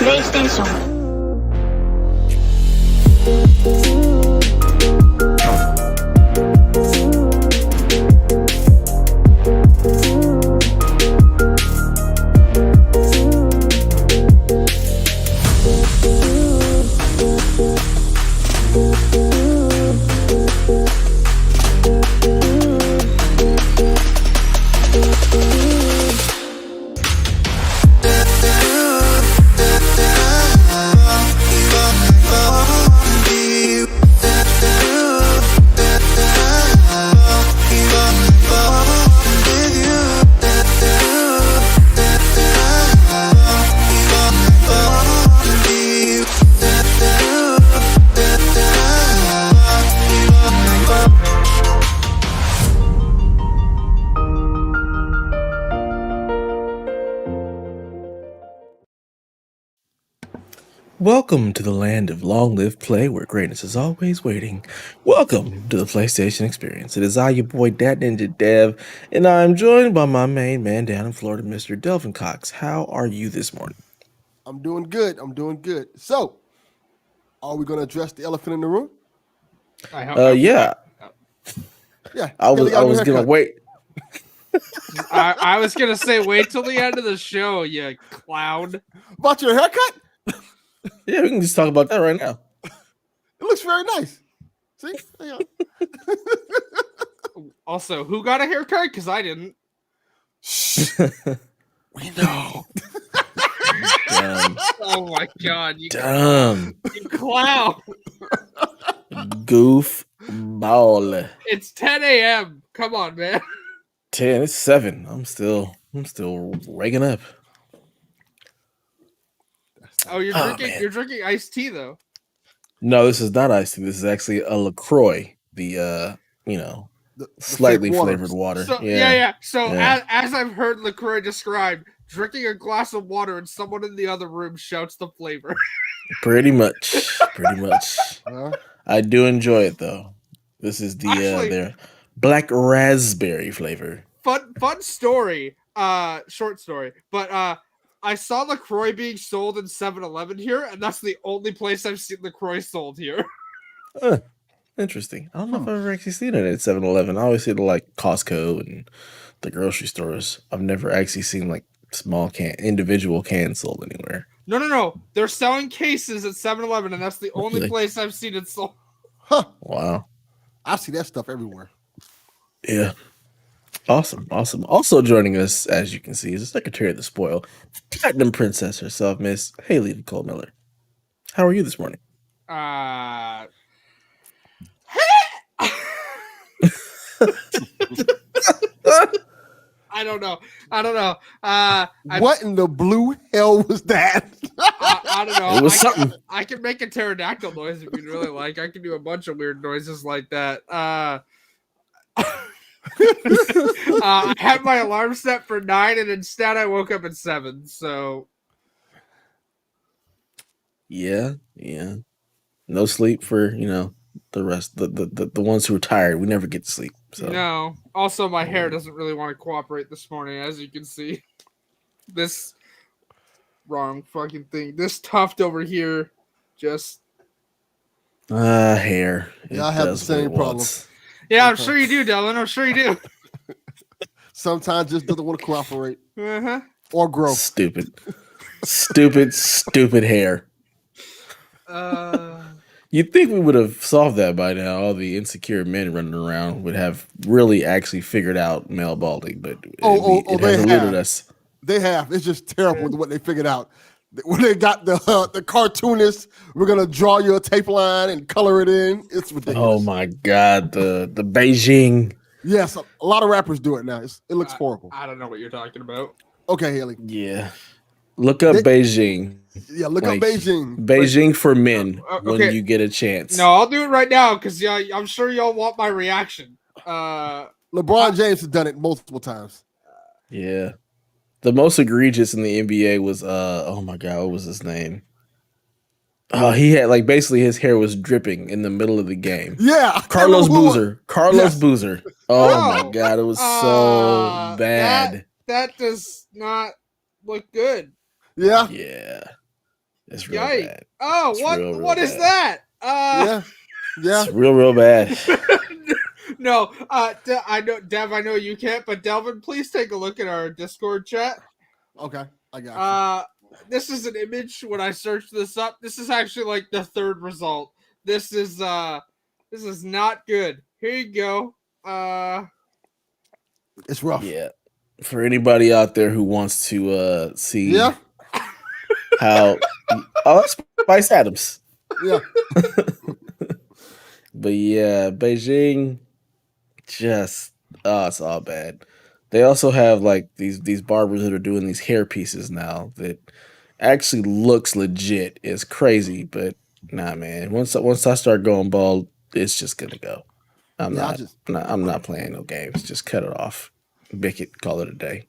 PlayStation。Welcome to the land of long-lived play where greatness is always waiting. Welcome to the PlayStation Experience. It is I, your boy, Dat Ninja Dev, and I'm joined by my main man down in Florida, Mr. Delvin Cox. How are you this morning? I'm doing good. So, are we going to address the elephant in the room? Yeah. Yeah. I was gonna wait. I was gonna say wait till the end of the show, you clown. About your haircut? Yeah, we can just talk about that right now. It looks very nice. See? Yeah. Also, who got a haircut? Because I didn't. We know. Dumb. Oh my god, you clown. Goof ball. It's 10 a.m. Come on, man. 10, it's 7. I'm still waking up. Oh, you're drinking iced tea though. No, this is not iced tea. This is actually a LaCroix, the slightly flavored water. So, yeah. So as I've heard LaCroix described, drinking a glass of water and someone in the other room shouts the flavor. Pretty much. I do enjoy it though. This is their black raspberry flavor. Fun story. Short story. But I saw LaCroix being sold in 7-Eleven here, and that's the only place I've seen LaCroix sold here. Interesting. I don't know if I've ever actually seen it at 7-Eleven. I always see it like Costco and the grocery stores. I've never actually seen like individual cans sold anywhere. No. They're selling cases at 7-Eleven, and that's the only place I've seen it sold. Huh. Wow. I see that stuff everywhere. Yeah. Awesome. Also joining us, as you can see, is the Secretary of the Spoil, Platinum Princess herself, Miss Haley Nicole Miller. How are you this morning? I don't know. What in the blue hell was that? I don't know. It was something. I can make a pterodactyl noise if you'd really like. I can do a bunch of weird noises like that. I had my alarm set for 9, and instead I woke up at 7. So, yeah. No sleep for the rest. The ones who are tired. We never get to sleep. So no. Also, my hair doesn't really want to cooperate this morning, as you can see. This wrong fucking thing. This tuft over here, just hair. Yeah, I have the same problem. Yeah, I'm sure you do, Dylan. I'm sure you do. Sometimes just doesn't want to cooperate. Uh-huh. Or grow. Stupid hair. You'd think we would have solved that by now. All the insecure men running around would have really actually figured out male balding, but it has eluded us. They have. It's just terrible what they figured out. When they got the cartoonist, we're gonna draw you a tape line and color it in. It's ridiculous. Oh my god, the Beijing. Yes, a lot of rappers do it now. It looks horrible. I don't know what you're talking about. Okay, Haley. Yeah, look up Beijing. Yeah, look up Beijing. Beijing for men when you get a chance. No, I'll do it right now because I'm sure y'all want my reaction. LeBron James has done it multiple times. Yeah. The most egregious in the NBA was oh my god, what was his name? He had basically his hair was dripping in the middle of the game. Yeah, Carlos Boozer. Oh my god, it was so bad. That does not look good. Yeah. Yeah. It's real Yikes. bad. Oh, It's what real what is bad. that? Yeah. It's real bad. No, I know, Dev, I know you can't, but Delvin, please take a look at our Discord chat. Okay, I got you. This is an image. When I searched this up, this is actually like the third result. This is not good. Here you go. It's rough. Yeah. For anybody out there who wants to see Yeah. how that's Spice Adams. Yeah. But yeah, Beijing just it's all bad. They also have like these barbers that are doing these hair pieces now that actually looks legit. It's crazy, but nah, man. Once I start going bald, it's just gonna go. I'm Yeah, not playing no games. Just cut it off. Bick it, call it a day.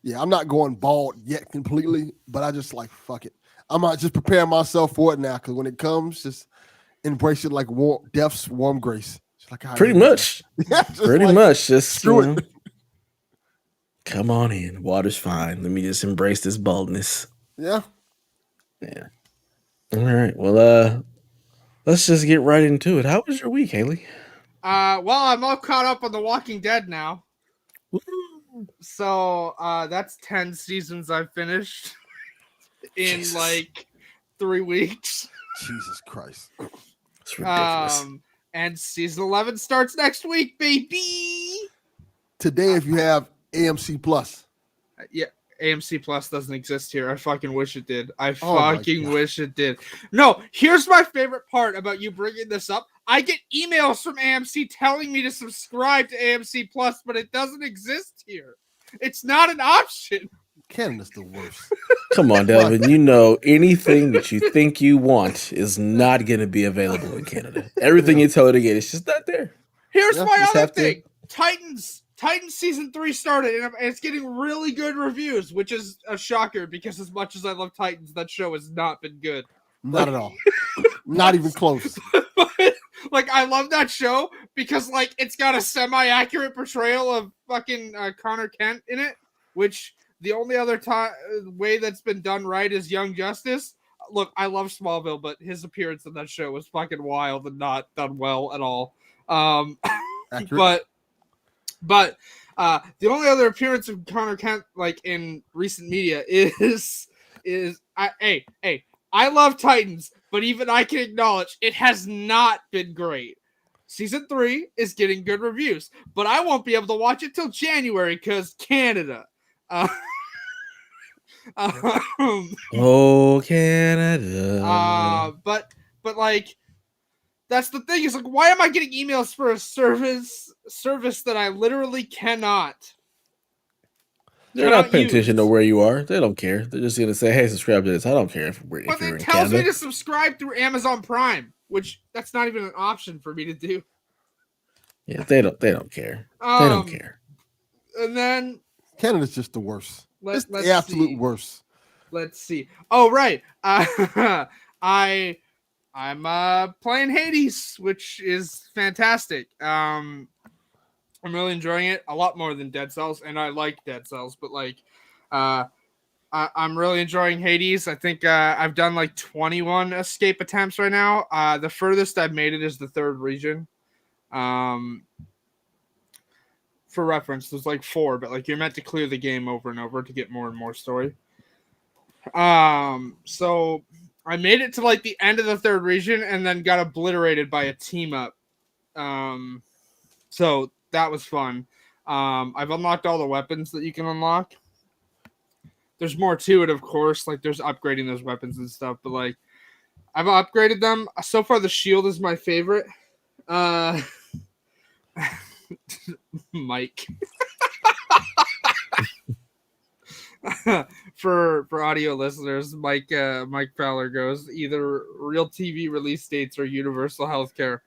Yeah, I'm not going bald yet completely, but I just like fuck it. I might just prepare myself for it now because when it comes, just embrace it like death's warm grace. Just like how Pretty much. Yeah, Pretty much. Just screw it. Come on in. Water's fine. Let me just embrace this baldness. Yeah. Yeah. All right. Well, let's just get right into it. How was your week, Haley? Well, I'm all caught up on The Walking Dead now. So, that's 10 seasons I've finished in Jesus. like 3 weeks. Jesus Christ. It's ridiculous. And season 11 starts next week, baby. Today, if you have AMC Plus. Yeah, AMC Plus doesn't exist here. I fucking wish it did. I Oh my fucking God. wish it did. No, here's my favorite part about you bringing this up. I get emails from AMC telling me to subscribe to AMC Plus, but it doesn't exist here. It's not an option. Canada's the worst. Come on, Devin. You know anything that you think you want is not going to be available in Canada. Everything you tell her to get, it's just not there. Here's Yeah, my just other have to- thing. Titans season 3 started, and it's getting really good reviews, which is a shocker because as much as I love Titans, that show has not been good. Not at all. Not even close. But, like, I love that show because, like, it's got a semi-accurate portrayal of fucking Connor Kent in it, which the only other way that's been done right is Young Justice. Look, I love Smallville, but his appearance in that show was fucking wild and not done well at all. Accurate. But the only other appearance of Connor Kent, like, in recent media is I love Titans, but even I can acknowledge it has not been great. Season 3 is getting good reviews, but I won't be able to watch it till January because Canada. Oh, Canada. But like, that's the thing. Is like, why am I getting emails for a service that I literally cannot? They're not paying attention to where you are. They don't care. They're just going to say, hey, subscribe to this. I don't care if you're But in it tells Canada. me to subscribe through Amazon Prime, which that's not even an option for me to do. Yeah, they don't care. They don't care. And then Canada's just the worst. let's the absolute see. worst. Let's see. Oh, right. I'm playing Hades, which is fantastic. I'm really enjoying it a lot more than Dead Cells, and I like Dead Cells, but like, I'm really enjoying Hades. I think I've done like 21 escape attempts right now. The furthest I've made it is the 3rd region. For reference, there's like 4, but like you're meant to clear the game over and over to get more and more story. So I made it to like the end of the 3rd region and then got obliterated by a team up. So that was fun. I've unlocked all the weapons that you can unlock. There's more to it, of course. Like, there's upgrading those weapons and stuff, but like, I've upgraded them. So far, the shield is my favorite. Mike. For audio listeners, Mike Fowler goes either real TV release dates or universal healthcare.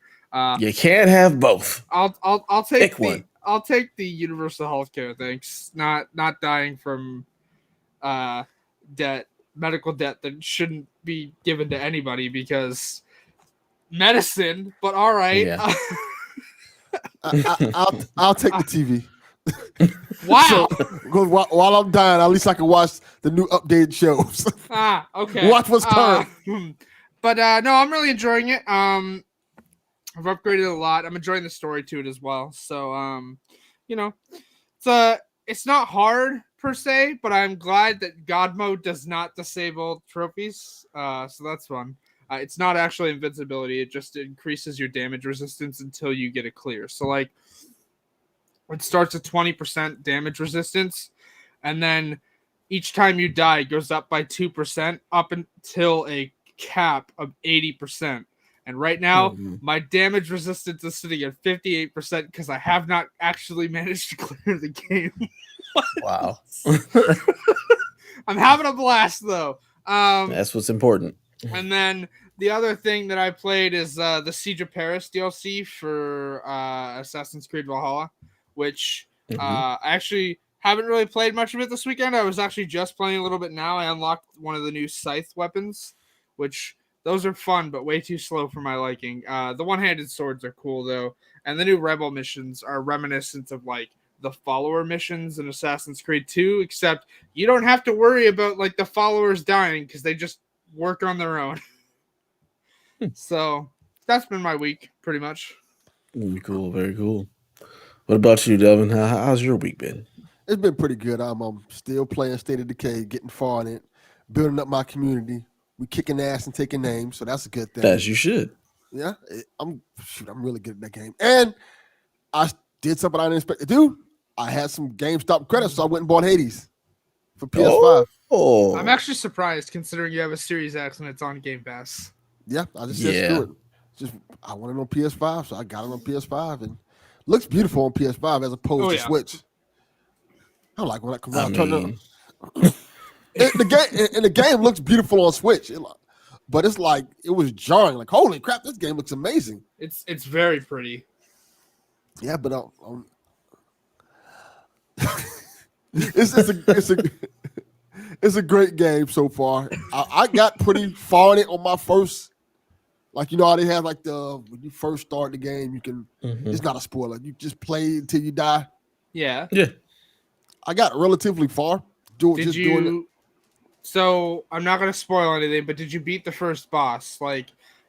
You can't have both. I'll take one. I'll take the universal healthcare. Thanks. Not dying from medical debt that shouldn't be given to anybody because medicine. But all right. Yeah. I'll take the TV. Wow. So, because while I'm dying, at least I can watch the new updated shows. Okay. Watch what's current. But no, I'm really enjoying it. I've upgraded a lot. I'm enjoying the story to it as well. So you know, it's not hard per se, but I'm glad that God mode does not disable trophies. So that's fun. It's not actually invincibility. It just increases your damage resistance until you get a clear. So like, it starts at 20% damage resistance, and then each time you die, it goes up by 2% up until a cap of 80%. And right now, my damage resistance is sitting at 58% because I have not actually managed to clear the game. Wow. I'm having a blast though. That's what's important. And then the other thing that I played is the Siege of Paris DLC for Assassin's Creed Valhalla, which I actually haven't really played much of it this weekend. I was actually just playing a little bit now. I unlocked one of the new scythe weapons, which those are fun, but way too slow for my liking. The one-handed swords are cool, though. And the new Rebel missions are reminiscent of, like, the follower missions in Assassin's Creed 2, except you don't have to worry about, like, the followers dying because they just work on their own. So that's been my week, pretty much. Very cool. Very cool. What about you, Devin? How's your week been? It's been pretty good. I'm still playing State of Decay, getting far in it, building up my community. We kicking ass and taking names, so that's a good thing. As you should. Yeah, I'm really good at that game. And I did something I didn't expect to do. I had some GameStop credits, so I went and bought Hades for PS5. Oh. I'm actually surprised considering you have a Series X and it's on Game Pass. Yeah, I just said screw it. Just I wanted it on PS5, so I got it on PS5, and looks beautiful on PS5 as opposed to Switch. I like when that comes out. The game looks beautiful on Switch, but it's like it was jarring. Like, holy crap, this game looks amazing. It's very pretty. Yeah, but it's a great game so far. I got pretty far in it on my first. Like, you know how they have like when you first start the game, you can. It's not a spoiler. You just play until you die. Yeah. I got relatively far. Doing it. So I'm not gonna spoil anything, but did you beat the first boss? Like,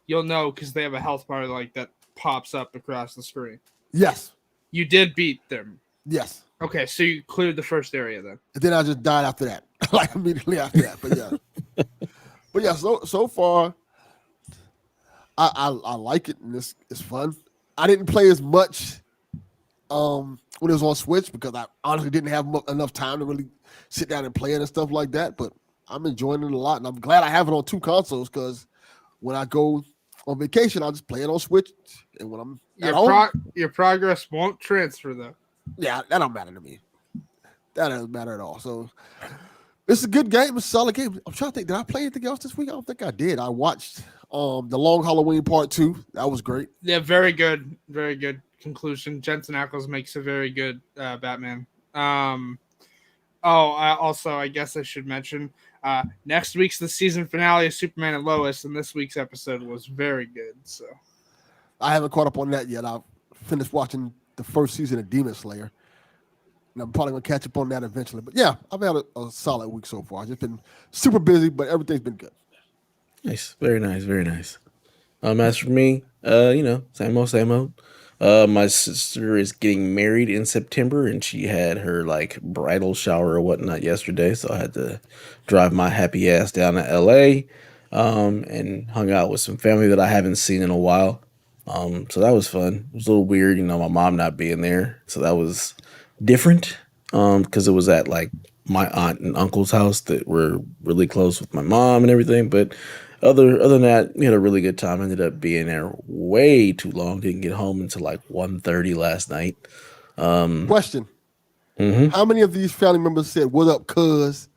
you'll know because they have a health bar like that pops up across the screen. Yes. You did beat them. Yes. Okay, so you cleared the first area then. And then I just died after that, like immediately after that. But yeah, so far, I like it and it's fun. I didn't play as much when it was on Switch because I honestly didn't have enough time to really sit down and play it and stuff like that. But I'm enjoying it a lot, and I'm glad I have it on two consoles because when I go on vacation, I'll just play it on Switch, and when I'm at home, your progress won't transfer though. Yeah, that don't matter to me. That doesn't matter at all. So it's a good game. It's a solid game. I'm trying to think. Did I play anything else this week? I don't think I did. I watched The Long Halloween Part 2. That was great. Yeah, very good. Very good conclusion. Jensen Ackles makes a very good Batman. I guess I should mention next week's the season finale of Superman and Lois, and this week's episode was very good. So I haven't caught up on that yet. I've finished watching the first season of Demon Slayer, and I'm probably gonna catch up on that eventually. But yeah, I've had a solid week so far. I've just been super busy, but everything's been good. Nice, very nice, very nice. As for me, same old. My sister is getting married in September, and she had her like bridal shower or whatnot yesterday, so I had to drive my happy ass down to LA, and hung out with some family that I haven't seen in a while. So that was fun. It was a little weird, my mom not being there, so that was different. Because it was at like my aunt and uncle's house that were really close with my mom and everything, but. Other than that, we had a really good time. Ended up being there way too long. Didn't get home until like 1:30 last night. Question. How many of these family members said, "What up, cuz,"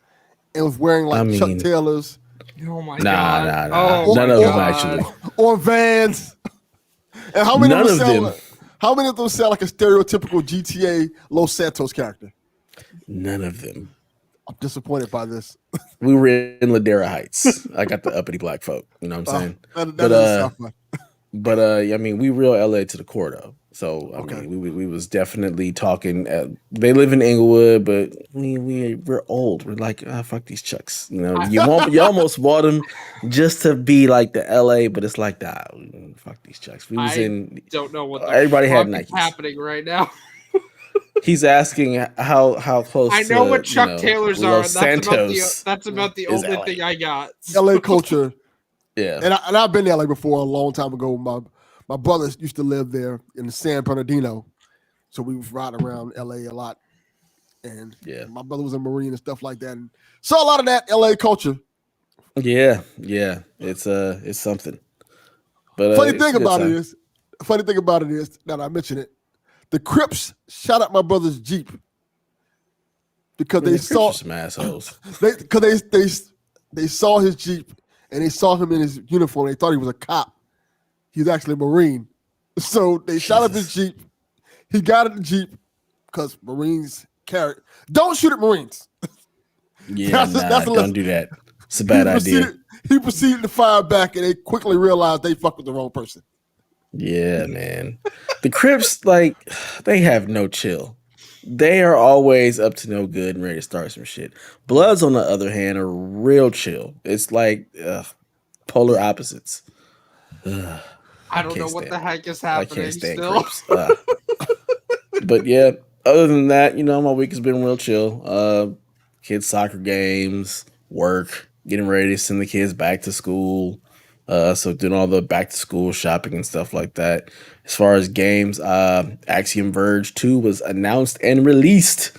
and was wearing like Chuck Taylors? Oh my god. Nah. None of them actually. Or Vans. And how many of them sound like a stereotypical GTA Los Santos character? None of them. I'm disappointed by this. We were in Ladera Heights. I got the uppity black folk. You know what I'm saying? That is but we real LA to the core though. So I Okay. mean, we was definitely talking. They live in Inglewood, but we're old. We're like, fuck these Chucks. You know, you almost bought them just to be like the LA, but it's like, nah, fuck these Chucks. We was I in. don't know what the Everybody had fuck is Nikes. happening right now. He's asking how I close know what to Chuck Taylors are, Los and Santos that's about the is only LA. thing I got. LA culture, Yeah, and I've been to LA before a long time ago. My brothers used to live there in San Bernardino, so we was riding around LA a lot. And yeah, my brother was a Marine and stuff like that, and saw a lot of that LA culture. yeah. It's something, but Funny it's thing a good about it time. is, funny thing about it is that I mentioned it. The Crips shot at my brother's Jeep because Man, they the Crips are saw some assholes. they saw his Jeep and they saw him in his uniform. They thought he was a cop. He's actually a Marine. So they shot up his Jesus. Jeep. He got in the Jeep because Marines carry. Don't shoot at Marines. Yeah, nah, That's a don't lesson. do that. It's a He bad idea. proceeded. He proceeded to fire back, and they quickly realized they fucked with the wrong person. Yeah, man. The Crips, like, they have no chill. They are always up to no good and ready to start some shit. Bloods, on the other hand, are real chill. It's like polar Yeah. opposites. Ugh, I I don't know can't what the stand. heck is I can't happening stand still. Crips. But yeah, other than that, my week has been real chill. Kids soccer games, work, getting ready to send the kids back to school. So doing all the back to school shopping and stuff like that. As far as games, Axiom Verge 2 was announced and released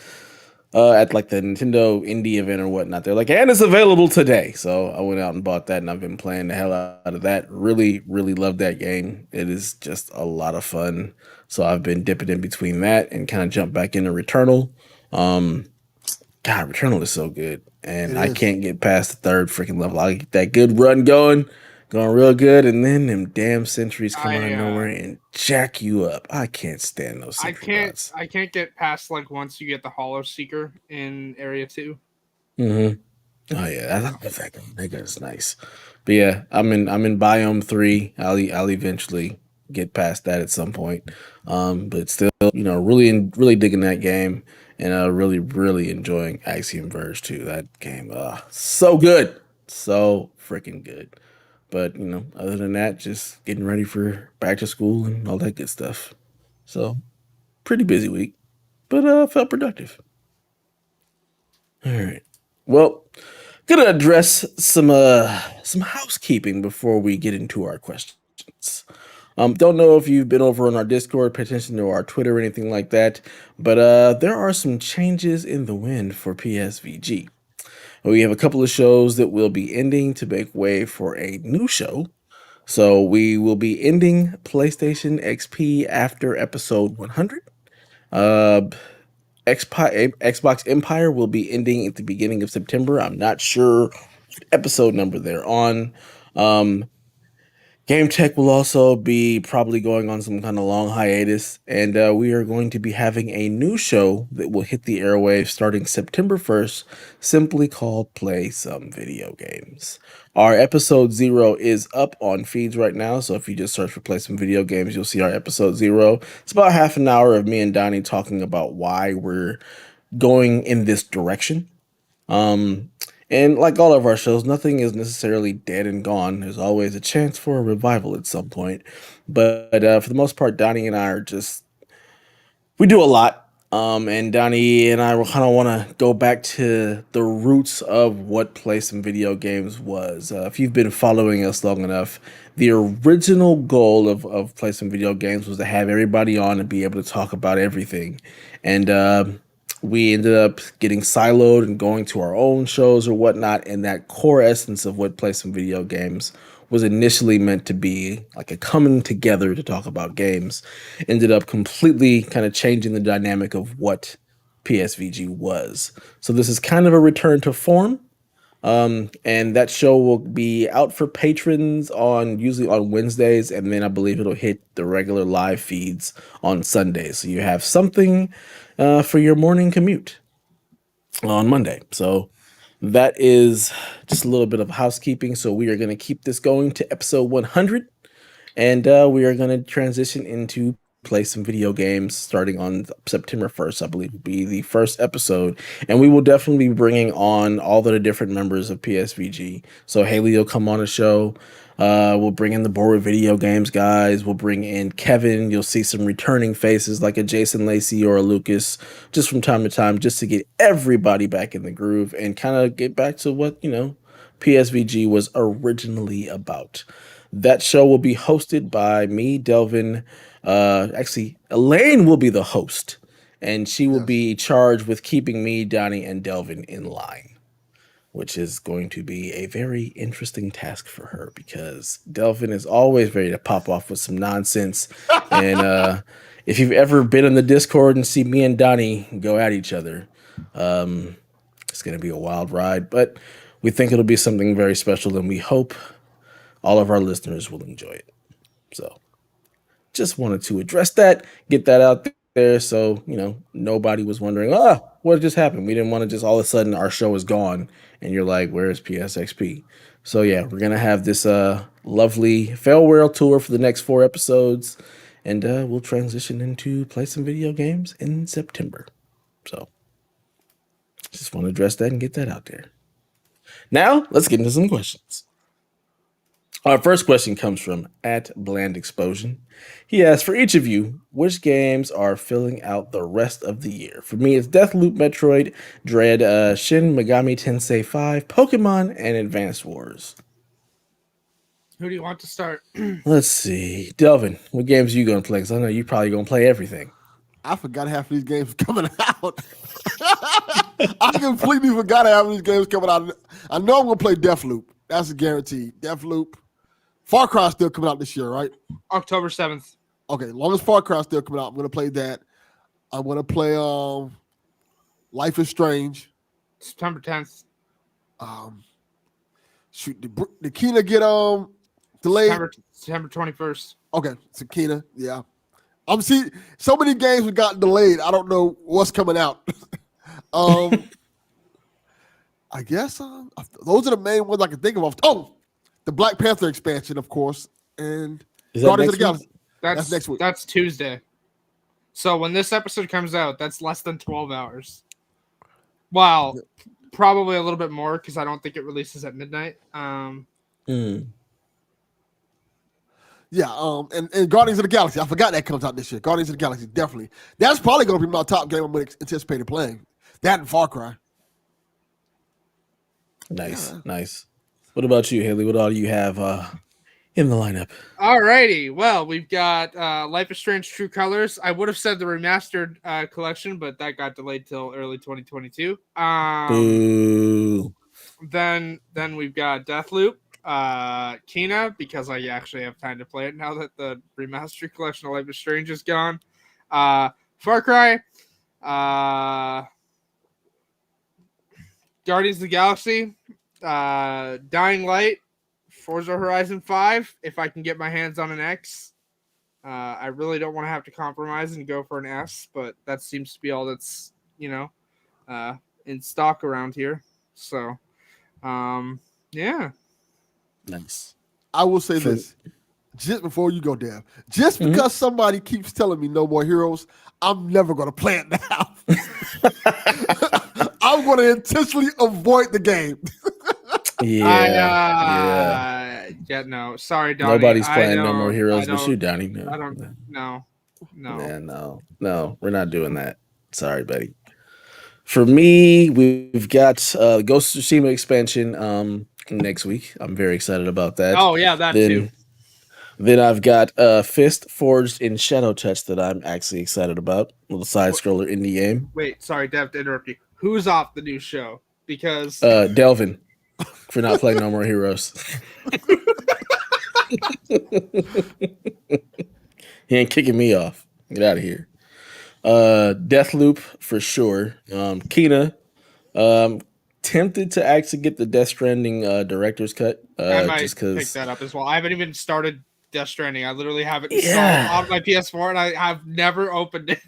at like the Nintendo Indie event or whatnot. They're like, and it's available today. So I went out and bought that, and I've been playing the hell out of that. Really, really love that game. It is just a lot of fun. So I've been dipping in between that and kind of jump back into Returnal. Um, God, Returnal is so good, and It I is. can't get past the third freaking level. I get that good run going real good, and then them damn sentries come out of I nowhere and jack you up. I can't stand those sentry bots. I can't get past like once you get the Hollow Seeker in Area 2. Mm-hmm. Oh yeah, I love that guy. That guy's nice. But yeah, I'm in biome 3. I'll eventually get past that at some point. But still, really digging that game, and really enjoying Axiom Verge 2. That game, so good, so freaking good. But other than that, just getting ready for back to school and all that good stuff. So pretty busy week, but felt productive. All right. Well, gonna address some housekeeping before we get into our questions. Don't know if you've been over on our Discord, pay attention to our Twitter or anything like that, but there are some changes in the wind for PSVG. We have a couple of shows that will be ending to make way for a new show. So we will be ending PlayStation XP after episode 100. Uh, Xbox Empire will be ending at the beginning of September. I'm not sure what episode number they're on. Um, Game Tech will also be probably going on some kind of long hiatus, and we are going to be having a new show that will hit the airwaves starting September 1st, simply called Play Some Video Games. Our episode 0 is up on feeds right now, so if you just search for Play Some Video Games, you'll see our episode 0. It's about half an hour of me and Donnie talking about why we're going in this direction. Um, and like all of our shows, nothing is necessarily dead and gone. There's always a chance for a revival at some point. But for the most part, Donnie and I are just we do a lot. And Donnie and I kind of want to go back to the roots of what Play Some Video Games was. If you've been following us long enough, the original goal of Play Some Video Games was to have everybody on and be able to talk about everything. And we ended up getting siloed and going to our own shows or whatnot. And that core essence of what Play Some Video Games was initially meant to be, like a coming together to talk about games, ended up completely kind of changing the dynamic of what PSVG was. So this is kind of a return to form. And that show will be out for patrons on usually on Wednesdays, and then I believe it'll hit the regular live feeds on Sundays. So you have something for your morning commute on Monday. So that is just a little bit of housekeeping. So we are going to keep this going to episode 100, and we are going to transition into play some video games starting on September 1st, I believe will be the first episode. And we will definitely be bringing on all of the different members of PSVG. So Haley will come on the show. We'll bring in the Board Video Games guys. We'll bring in Kevin. You'll see some returning faces like a Jason Lacey or a Lucas just from time to time, just to get everybody back in the groove and kind of get back to what, PSVG was originally about. That show will be hosted by me, Delvin. Actually, Elaine will be the host, and she will be charged with keeping me, Donnie, and Delvin in line, which is going to be a very interesting task for her because Delvin is always ready to pop off with some nonsense. And if you've ever been in the Discord and see me and Donnie go at each other, it's going to be a wild ride. But we think it'll be something very special, and we hope all of our listeners will enjoy it. So just wanted to address that, get that out there so, nobody was wondering, what just happened? We didn't want to just all of a sudden our show is gone and you're like, where's PSXP? So yeah, we're going to have this lovely farewell tour for the next 4 episodes, and we'll transition into play some video games in September. So just want to address that and get that out there. Now, let's get into some questions. Our first question comes from @BlandExplosion. He asks, for each of you, which games are filling out the rest of the year? For me, it's Deathloop, Metroid, Dread, Shin Megami Tensei 5, Pokemon, and Advanced Wars. Who do you want to start? Let's see. Delvin, what games are you going to play? Because I know you're probably going to play everything. I forgot half of these games coming out. I completely forgot half of these games coming out. I know I'm going to play Deathloop. That's a guarantee. Deathloop. Far Cry still coming out this year, right? October 7th. Okay, as long as Far Cry still coming out, I'm going to play that. I'm going to play Life is Strange. September 10th. Shoot, did Kena get delayed? September 21st. Okay, so Kena, yeah. I'm see so many games have gotten delayed. I don't know what's coming out. I guess those are the main ones I can think of. Oh, the Black Panther expansion, of course, and Guardians of the Galaxy. That's next week. That's Tuesday. So when this episode comes out, that's less than 12 hours. Wow, probably a little bit more because I don't think it releases at midnight. Yeah, and Guardians of the Galaxy. I forgot that comes out this year. Guardians of the Galaxy, definitely. That's probably going to be my top game I'm anticipated playing. That and Far Cry. Nice. What about you, Haley? What all do you have in the lineup? Alrighty. Well, we've got Life is Strange True Colors. I would have said the remastered collection, but that got delayed till early 2022. Then we've got Deathloop. Kena, because I actually have time to play it now that the remastered collection of Life is Strange is gone. Far Cry, Guardians of the Galaxy, Dying Light, Forza Horizon 5, if I can get my hands on an X. I really don't want to have to compromise and go for an S, but that seems to be all that's, in stock around here. So, yeah. Nice. I will say this, just before you go, Dev. Just because somebody keeps telling me No More Heroes, I'm never going to play it now. I'm going to intentionally avoid the game. No. Sorry, Donnie. Nobody's playing No More Heroes but you, Donnie. No. I don't. No. Yeah, no. We're not doing that. Sorry, buddy. For me, we've got Ghost of Tsushima expansion next week. I'm very excited about that. Oh, yeah, too. Then I've got Fist Forged in Shadow Touch that I'm actually excited about. A little side-scroller indie game. Wait, sorry, Dev, to interrupt you. Who's off the new show? Because... Delvin, for not playing No More Heroes. He ain't kicking me off. Get out of here. Deathloop for sure. Kena. Tempted to actually get the Death Stranding director's cut. I might just cause... pick that up as well. I haven't even started Death Stranding. I literally have it installed on my PS4 and I have never opened it.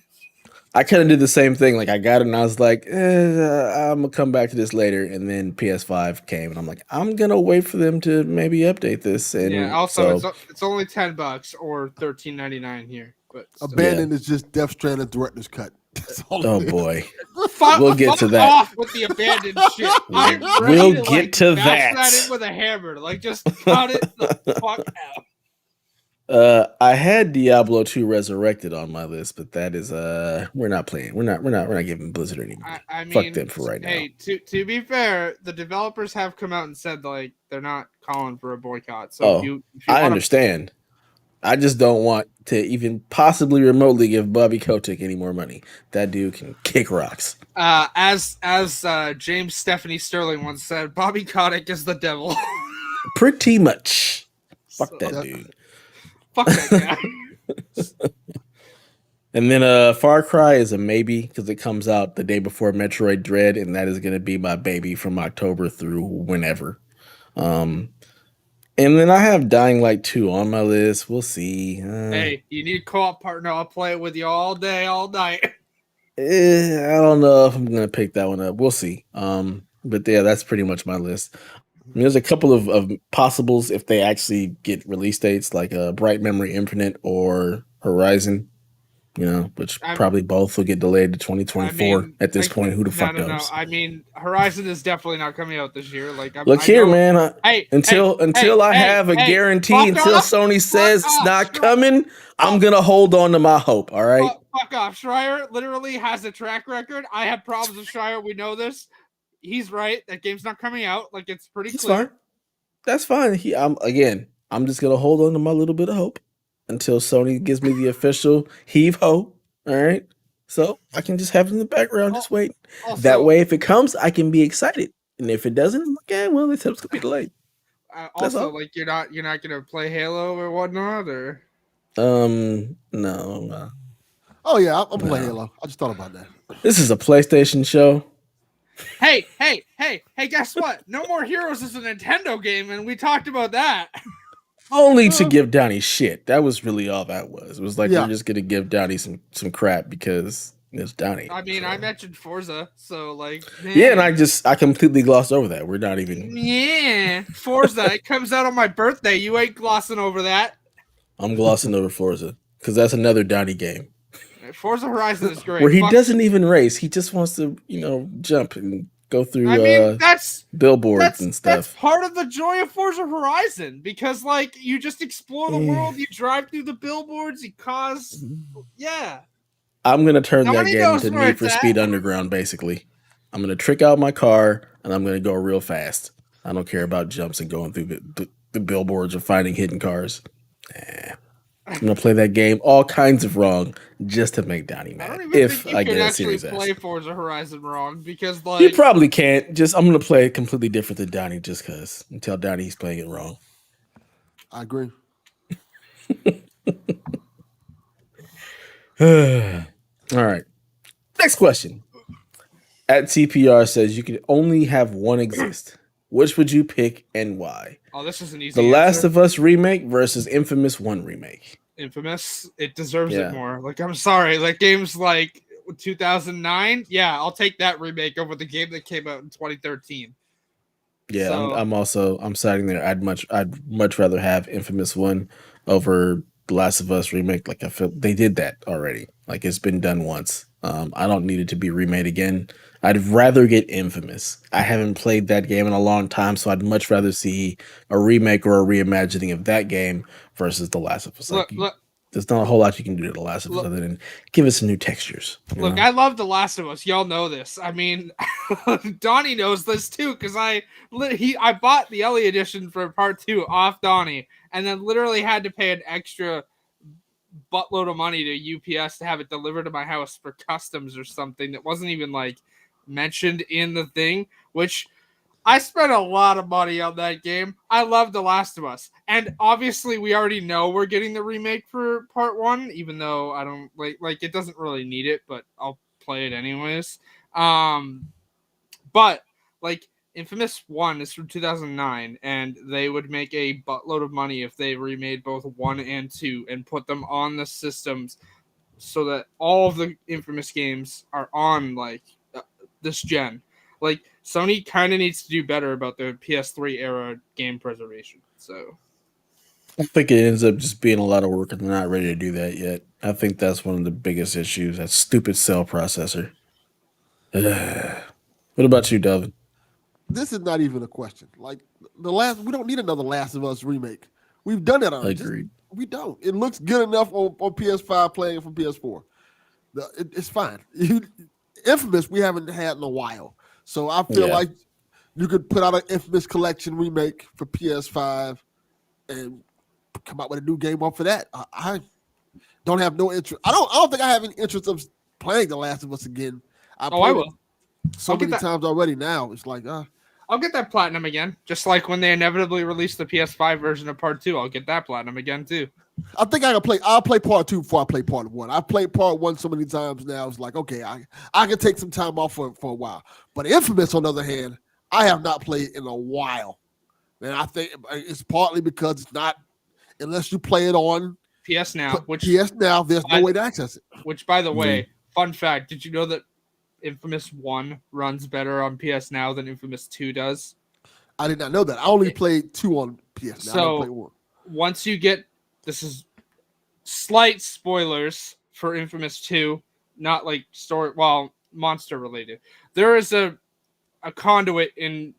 I kind of did the same thing. Like I got it and I was like, I'm gonna come back to this later. And then PS5 came and I'm like, I'm gonna wait for them to maybe update this. And yeah. Also, it's only $10 or $13.99 here. but still. Abandoned is just Death Stranding director's cut. That's all Oh it is. boy. We'll get to that. Off with the abandoned shit. I'm ready We'll to get to bash that. in with a hammer. Like, just cut it the fuck out. I had Diablo 2 Resurrected on my list, but that is we're not playing. We're not giving Blizzard any money. I mean, fuck them for right now. Hey, to be fair, the developers have come out and said like they're not calling for a boycott. So if you I understand. I just don't want to even possibly remotely give Bobby Kotick any more money. That dude can kick rocks. As James Stephanie Sterling once said, Bobby Kotick is the devil. Pretty much. Fuck that dude. Fuck that guy. And then Far Cry is a maybe because it comes out the day before Metroid Dread, and that is going to be my baby from October through whenever. And then I have Dying Light 2 on my list. We'll see. Hey, you need a co-op partner. I'll play it with you all day, all night. I don't know if I'm going to pick that one up. We'll see. But yeah, that's pretty much my list. I mean, there's a couple of possibles if they actually get release dates, like Bright Memory Infinite or Horizon. Which probably both will get delayed to 2024 at this point. Who the fuck knows? No. I mean, Horizon is definitely not coming out this year. Like, look here, man. Until I have a guarantee, until Sony says it's not coming, I'm gonna hold on to my hope. All right. Fuck off. Schreier literally has a track record. I have problems with Schreier. We know this. He's right. That game's not coming out. Like, it's pretty clear. Fine. That's fine. I'm just gonna hold on to my little bit of hope until Sony gives me the official heave ho. All right. So I can just have it in the background, just wait. Also, that way, if it comes, I can be excited. And if it doesn't, I'm like, yeah, well, it's gonna be delayed. Also, like you're not gonna play Halo or whatnot, or no. Oh yeah, I'm playing Halo. I just thought about that. This is a PlayStation show. Hey, guess what? No More Heroes is a Nintendo game, and we talked about that. Only to give Donnie shit. That was really all that was. It was like we're just gonna give Donnie some crap because it's Donnie. I mean, I mentioned Forza, so like yeah, and I completely glossed over that. We're not even Forza. It comes out on my birthday. You ain't glossing over that. I'm glossing over Forza because that's another Donnie game. Forza Horizon is great. Where he doesn't even race. He just wants to, jump and go through that's billboards and stuff. That's part of the joy of Forza Horizon because like you just explore the world, you drive through the billboards, you cause I'm gonna turn that game into Need for Speed Underground, basically. I'm gonna trick out my car and I'm gonna go real fast. I don't care about jumps and going through the billboards or finding hidden cars. I'm gonna play that game all kinds of wrong just to make Donnie mad. If I get a Series S. Play Forza Horizon wrong because like you probably can't. I'm gonna play it completely different than Donnie just because and tell Donnie he's playing it wrong. I agree. All right. Next question. At TPR says you can only have one exist. Which would you pick and why? Oh, this is an easy The Last of Us remake versus Infamous 1 remake. Infamous, it deserves it more. Like, I'm sorry, like games like 2009, I'll take that remake over the game that came out in 2013. Yeah, so, I'm siding there. I'd much rather have Infamous 1 over The Last of Us remake. Like I feel they did that already. Like it's been done once. I don't need it to be remade again. I'd rather get Infamous. I haven't played that game in a long time, so I'd much rather see a remake or a reimagining of that game versus The Last of Us. There's not a whole lot you can do to The Last of Us other than give it some new textures. Look, I love The Last of Us. Y'all know this. I mean, Donnie knows this too because I bought the Ellie edition for part 2 off Donnie, and then literally had to pay an extra buttload of money to UPS to have it delivered to my house for customs or something that wasn't even like mentioned in the thing, which I spent a lot of money on that game. I love The Last of Us. And obviously we already know we're getting the remake for part 1, even though I don't like it doesn't really need it, but I'll play it anyways. But like Infamous 1 is from 2009, and they would make a buttload of money if they remade both 1 and 2 and put them on the systems so that all of the Infamous games are on like this gen. Like Sony kind of needs to do better about their PS3 era game preservation. So I think it ends up just being a lot of work and they're not ready to do that yet. I think that's one of the biggest issues. That stupid cell processor. Ugh. What about you, Delvin? This is not even a question. Like we don't need another Last of Us remake. We've done that already. Agreed. We don't. It looks good enough on PS5 playing from PS4. It's fine. Infamous, we haven't had in a while. So I feel like you could put out an Infamous Collection remake for PS5 and come out with a new game off of that. I don't have no interest. I don't think I have any interest of playing The Last of Us again. I will. So many times already now. It's like, I'll get that platinum again. Just like when they inevitably released the PS5 version of Part 2, I'll get that platinum again too. I think I'll play Part 2 before I play Part 1. I've played Part 1 so many times now. It's like, okay, I can take some time off for a while. But Infamous, on the other hand, I have not played in a while. And I think it's partly because it's not, unless you play it on PS Now. PS Now, there's no way to access it. Which, by the way, fun fact, did you know that Infamous 1 runs better on PS Now than Infamous 2 does? I did not know that. I only played 2 on PS Now. So once you get, this is slight spoilers for Infamous 2, not like monster related. There is a conduit in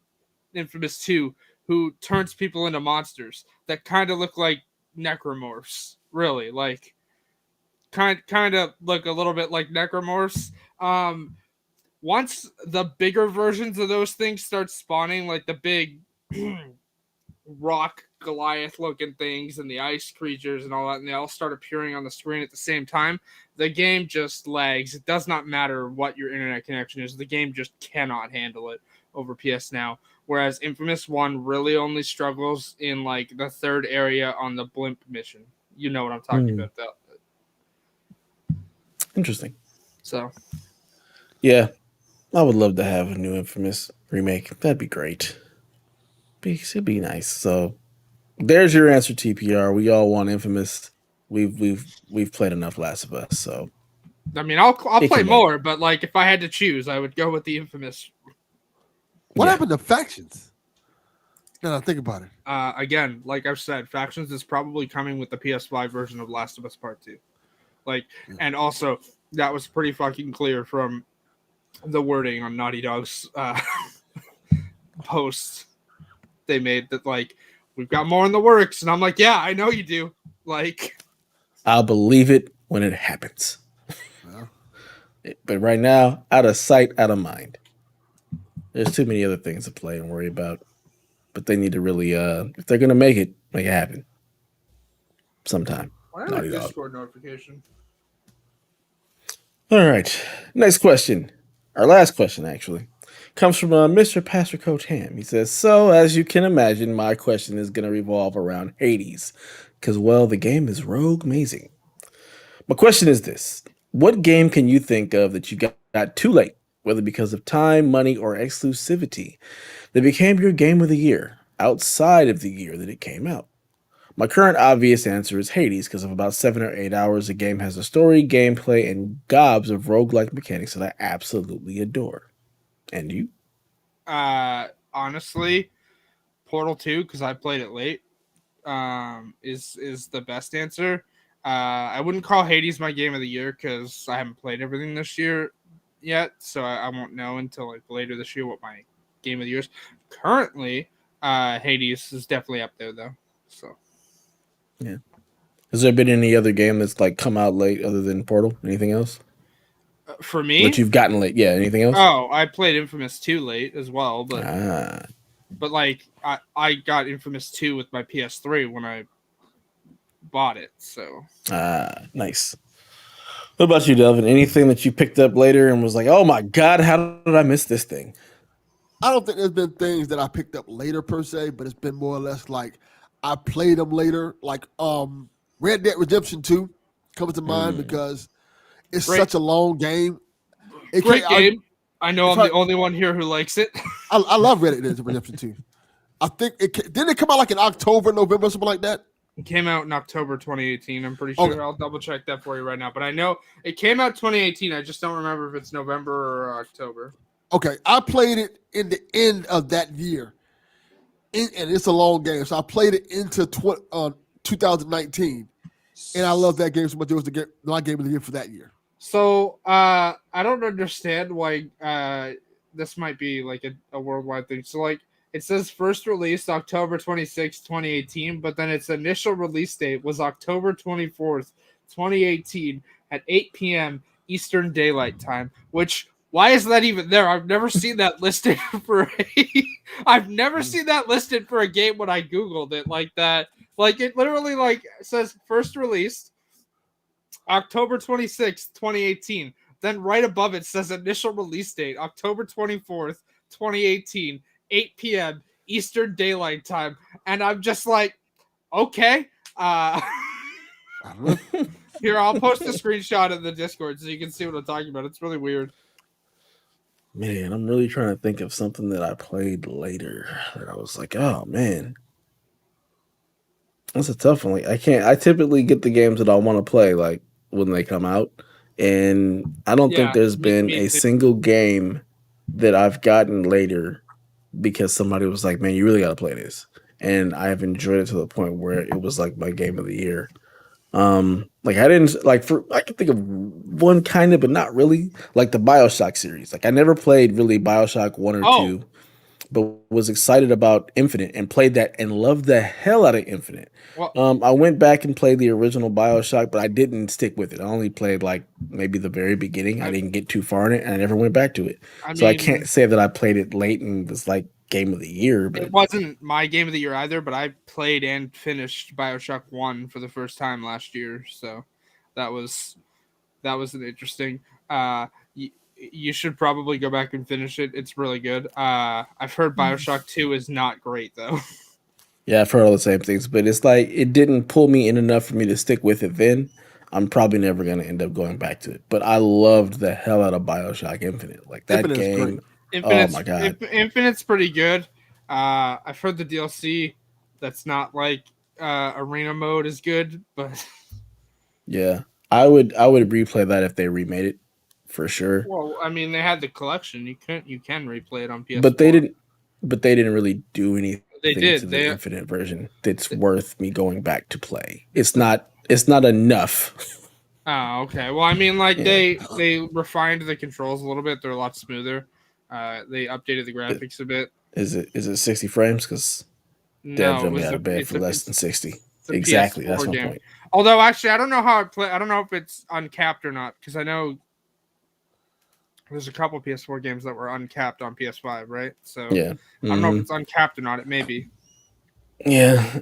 Infamous 2 who turns people into monsters that kind of look like necromorphs, really, like kind of look a little bit like necromorphs. Once the bigger versions of those things start spawning, like the big rock Goliath looking things and the ice creatures and all that, and they all start appearing on the screen at the same time, the game just lags. It does not matter what your internet connection is. The game just cannot handle it over PS Now. Whereas Infamous 1 really only struggles in like the third area on the blimp mission. You know what I'm talking about, though. Interesting. So, yeah, I would love to have a new Infamous remake. That'd be great. It'd be nice. So, there's your answer, TPR. We all want Infamous. We've played enough Last of Us. So, I mean, I'll play more, but like if I had to choose, I would go with the Infamous. What happened to Factions? Now I think about it. Again, like I've said, Factions is probably coming with the PS5 version of Last of Us Part 2. And also that was pretty fucking clear from the wording on Naughty Dog's post they made that like we've got more in the works, and I'm like, yeah, I know you do. Like, I'll believe it when it happens. But right now, out of sight, out of mind. There's too many other things to play and worry about. But they need to really, if they're gonna make it happen sometime. Why have a Discord notification? All right, next question. Our last question, actually, comes from Mr. Pastor Coach Ham. He says, so as you can imagine, my question is going to revolve around Hades. Because, well, the game is rogue amazing. My question is this. What game can you think of that you got too late, whether because of time, money, or exclusivity, that became your game of the year outside of the year that it came out? My current obvious answer is Hades, because of about 7 or 8 hours, the game has a story, gameplay, and gobs of roguelike mechanics that I absolutely adore. And you? Honestly, Portal 2, because I played it late, is the best answer. I wouldn't call Hades my game of the year because I haven't played everything this year yet, so I won't know until like later this year what my game of the year is. Currently, Hades is definitely up there though. So, yeah. Has there been any other game that's like come out late other than Portal? Anything else? For me, that you've gotten late? Yeah. Anything else? Oh, I played Infamous 2 late as well, but like I got Infamous 2 with my PS3 when I bought it. So nice. What about you, Delvin? Anything that you picked up later and was like, oh my god, how did I miss this thing? I don't think there's been things that I picked up later per se, but it's been more or less like I played them later. Like Red Dead Redemption 2 comes to mind because it's such a long game. Great game. I know I'm the only one here who likes it. I love Red Dead Redemption 2. I think didn't it come out like in October, November, something like that? It came out in October 2018. I'm pretty sure. Okay. I'll double check that for you right now. But I know it came out 2018. I just don't remember if it's November or October. Okay, I played it in the end of that year, and it's a long game. So I played it into 2019, and I love that game so much. It was my game of the year for that year. So I don't understand why this might be like a worldwide thing. So like it says first released October 26, 2018, but then its initial release date was October 24th, 2018 at 8 p.m. Eastern Daylight Time, which why is that even there? I've never seen that listed for I've never seen that listed for a game when I Googled it like that. Like it literally like says first released October 26th, 2018. Then right above it says initial release date, October 24th, 2018, 8 p.m. Eastern Daylight Time. And I'm just like, okay. Here, I'll post a screenshot in the Discord so you can see what I'm talking about. It's really weird. Man, I'm really trying to think of something that I played later that I was like, oh man. That's a tough one. Like I typically get the games that I want to play like when they come out. And I don't think there's been a single game that I've gotten later because somebody was like, man, you really gotta play this. And I have enjoyed it to the point where it was like my game of the year. Like I didn't like I can think of one kind of, but not really. Like the BioShock series. Like I never played really BioShock 1 or 2, but was excited about Infinite and played that and loved the hell out of Infinite. Well, I went back and played the original BioShock, but I didn't stick with it. I only played like maybe the very beginning. I didn't get too far in it, and I never went back to it. I can't say that I played it late and was like game of the year. But it wasn't my game of the year either, but I played and finished BioShock 1 for the first time last year. So that was an interesting. You should probably go back and finish it. It's really good. I've heard BioShock 2 is not great though. Yeah, I've heard all the same things, but it's like it didn't pull me in enough for me to stick with it then. I'm probably never going to end up going back to it. But I loved the hell out of BioShock Infinite. Like that game. Oh my god. Infinite's pretty good. I've heard the DLC that's not like arena mode is good, but yeah. I would replay that if they remade it for sure. Well, I mean they had the collection. You can replay it on PS4. But they didn't really do anything they did. To the Infinite version that's worth me going back to play. It's not enough. Oh, okay. Well, I mean, like they refined the controls a little bit. They're a lot smoother. They updated the graphics a bit. Is it 60 frames? Because Dev jumped me out of bed for less than 60. Exactly, that's my point. Although, actually, I don't know how I play. I don't know if it's uncapped or not because I know there's a couple PS4 games that were uncapped on PS5, right? So yeah, I don't know if it's uncapped or not. It may be. Yeah,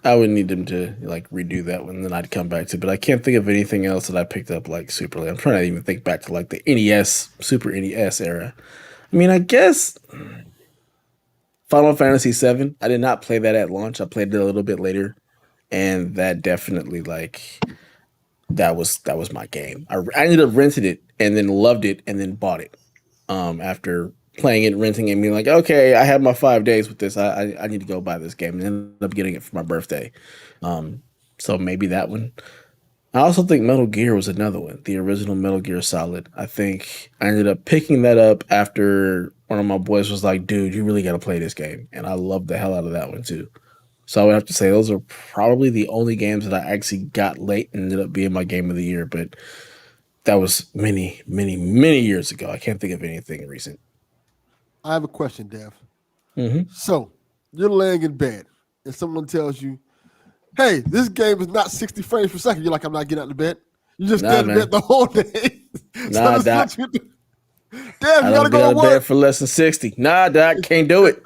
I would need them to like redo that one, then I'd come back to. But I can't think of anything else that I picked up like super late. I'm trying to even think back to like the NES, Super NES era. I mean, I guess Final Fantasy VII. I did not play that at launch. I played it a little bit later, and that definitely like that was my game. I ended up renting it and then loved it and then bought it after playing it, renting it, and being like, okay, I have my 5 days with this. I need to go buy this game, and ended up getting it for my birthday. So maybe that one. I also think Metal Gear was another one, the original Metal Gear Solid. I think I ended up picking that up after one of my boys was like, dude, you really got to play this game. And I loved the hell out of that one too. So I would have to say those are probably the only games that I actually got late and ended up being my game of the year. But that was many, many, many years ago. I can't think of anything recent. I have a question, Dev. Mm-hmm. So you're laying in bed and someone tells you, hey, this game is not 60 frames per second. You're like, I'm not getting out of bed. You just stay in bed the whole day. Nah, Doc. Damn, you gotta go to work. Bed for less than 60. Nah, Doc, can't do it.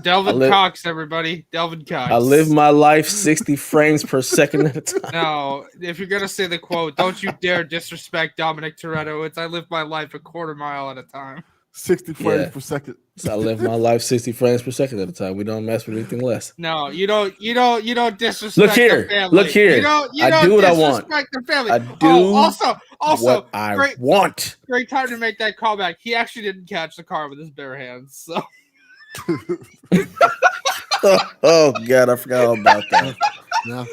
Delvin Cox, everybody. Delvin Cox. I live my life 60 frames per second at a time. No, if you're going to say the quote, don't you dare disrespect Dominic Toretto. It's I live my life a quarter mile at a time. 60 frames per second. So I live my life 60 frames per second at a time. We don't mess with anything less. No, you don't disrespect the family. Look here. I do what I want. The family. I do also what I want. Great time to make that callback. He actually didn't catch the car with his bare hands. So. Oh God, I forgot all about that. No.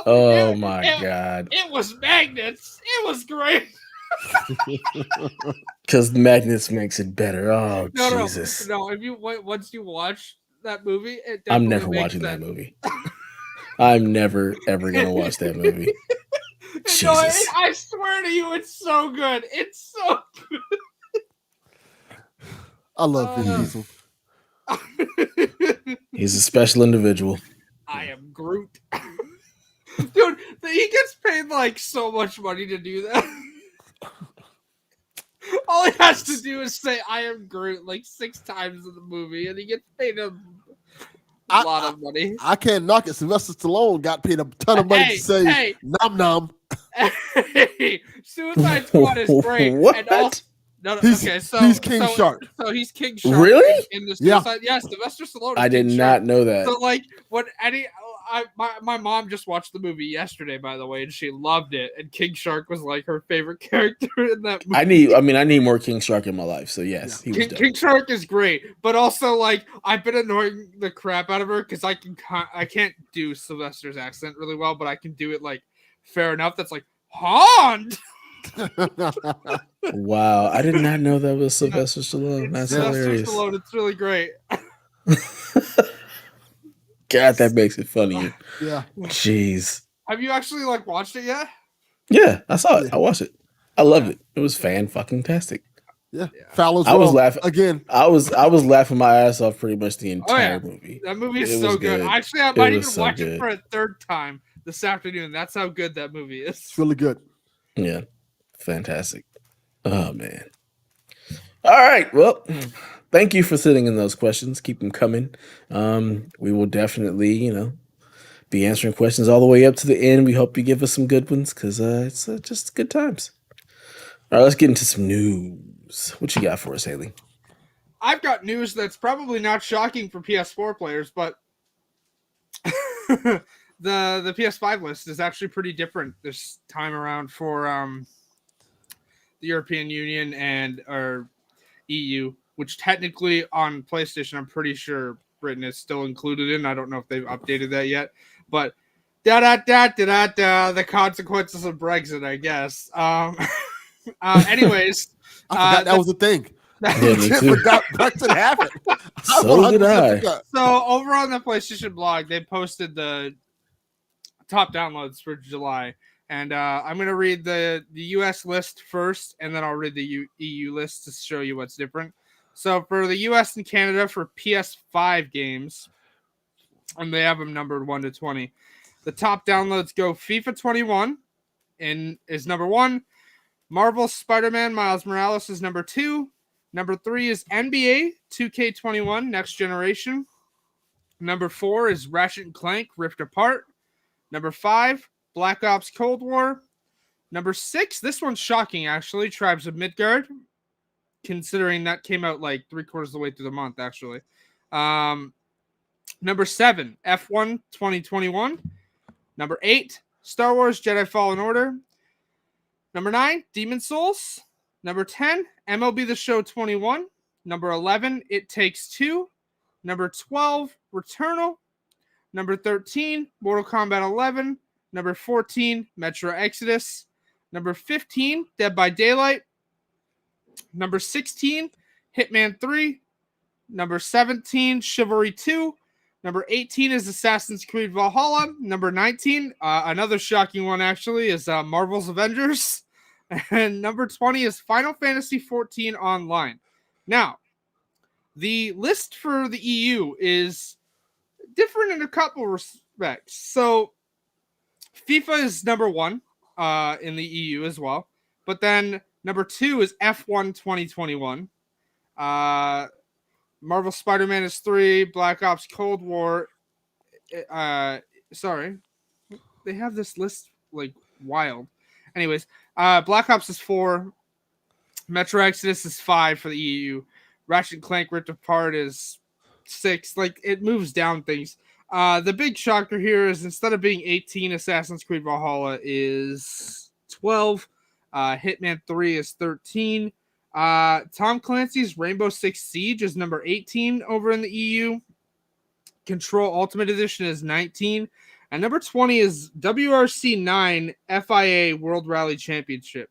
Oh my God. It was magnets. It was great. Because magnets makes it better. Oh Jesus. No. If you once you watch that movie, I'm never watching that movie. I'm never ever gonna watch that movie. No, Jesus. I swear to you, it's so good. It's so I love Vin Diesel. good. He's a special individual. I am Groot. Dude, he gets paid like so much money to do that. All he has to do is say "I am Groot" like 6 times in the movie, and he gets paid a lot of money. I can't knock it. Sylvester Stallone got paid a ton of money to say "nom nom." Hey, Suicide Squad is great. What? And also, He's King Shark. So he's King Shark. Really? In the Suicide, yes, Sylvester Stallone. I did not know that. So like, my mom just watched the movie yesterday, by the way, and she loved it. And King Shark was like her favorite character in that movie. I need more King Shark in my life. So yes, he was King Shark is great, but also like I've been annoying the crap out of her because I can't do Sylvester's accent really well, but I can do it like fair enough. That's like Hond. Wow, I did not know that was Sylvester Stallone. That's hilarious. Stallone, it's really great. God, that makes it funny. Yeah. Jeez. Have you actually like watched it yet? Yeah, I saw it. I watched it. I loved it. It was fan-fucking-tastic. Yeah. Fallow's I was laughing again. I was laughing my ass off pretty much the entire movie. That movie is so good. Actually, I might even watch it for a third time this afternoon. That's how good that movie is. It's really good. Yeah. Fantastic. Oh man. All right. Well, thank you for sending in those questions. Keep them coming. We will definitely, be answering questions all the way up to the end. We hope you give us some good ones because it's just good times. All right, let's get into some news. What you got for us, Haley? I've got news that's probably not shocking for PS4 players, but the PS5 list is actually pretty different this time around for the European Union and or EU, which technically on PlayStation, I'm pretty sure Britain is still included in. I don't know if they've updated that yet, but the consequences of Brexit, I guess. Anyways, I forgot that was a thing. Yeah, me too. Forgot Brexit happened. So did I. So over on the PlayStation blog, they posted the top downloads for July. And I'm going to read the US list first, and then I'll read the EU list to show you what's different. So for the US and Canada for PS5 games, and they have them numbered 1 to 20, the top downloads go FIFA 21 is number 1. Marvel's Spider-Man Miles Morales is number 2. Number 3 is NBA 2K21 Next Generation. Number 4 is Ratchet & Clank Rift Apart. Number 5, Black Ops Cold War. Number 6, this one's shocking actually, Tribes of Midgard, considering that came out like 3/4 of the way through the month actually. Number 7, F1 2021. Number 8, Star Wars Jedi Fallen Order. Number 9, Demon's Souls. Number 10, MLB The Show 21. Number 11, It Takes Two. Number 12, Returnal. Number 13, Mortal Kombat 11. Number 14, Metro Exodus. Number 15, Dead by Daylight. Number 16, Hitman 3. Number 17, Chivalry 2. Number 18 is Assassin's Creed Valhalla. Number 19, another shocking one actually, is Marvel's Avengers. And number 20 is Final Fantasy 14 Online. Now, the list for the EU is different in a couple respects. So, FIFA is number 1 in the EU as well. But then number 2 is F1 2021. Marvel Spider-Man is 3. Black Ops Cold War. Sorry. They have this list like wild. Anyways, Black Ops is 4. Metro Exodus is 5 for the EU. Ratchet & Clank Rift Apart is 6. Like, it moves down things. The big shocker here is instead of being 18, Assassin's Creed Valhalla is 12. Hitman 3 is 13. Tom Clancy's Rainbow Six Siege is number 18 over in the EU. Control Ultimate Edition is 19. And number 20 is WRC 9 FIA World Rally Championship.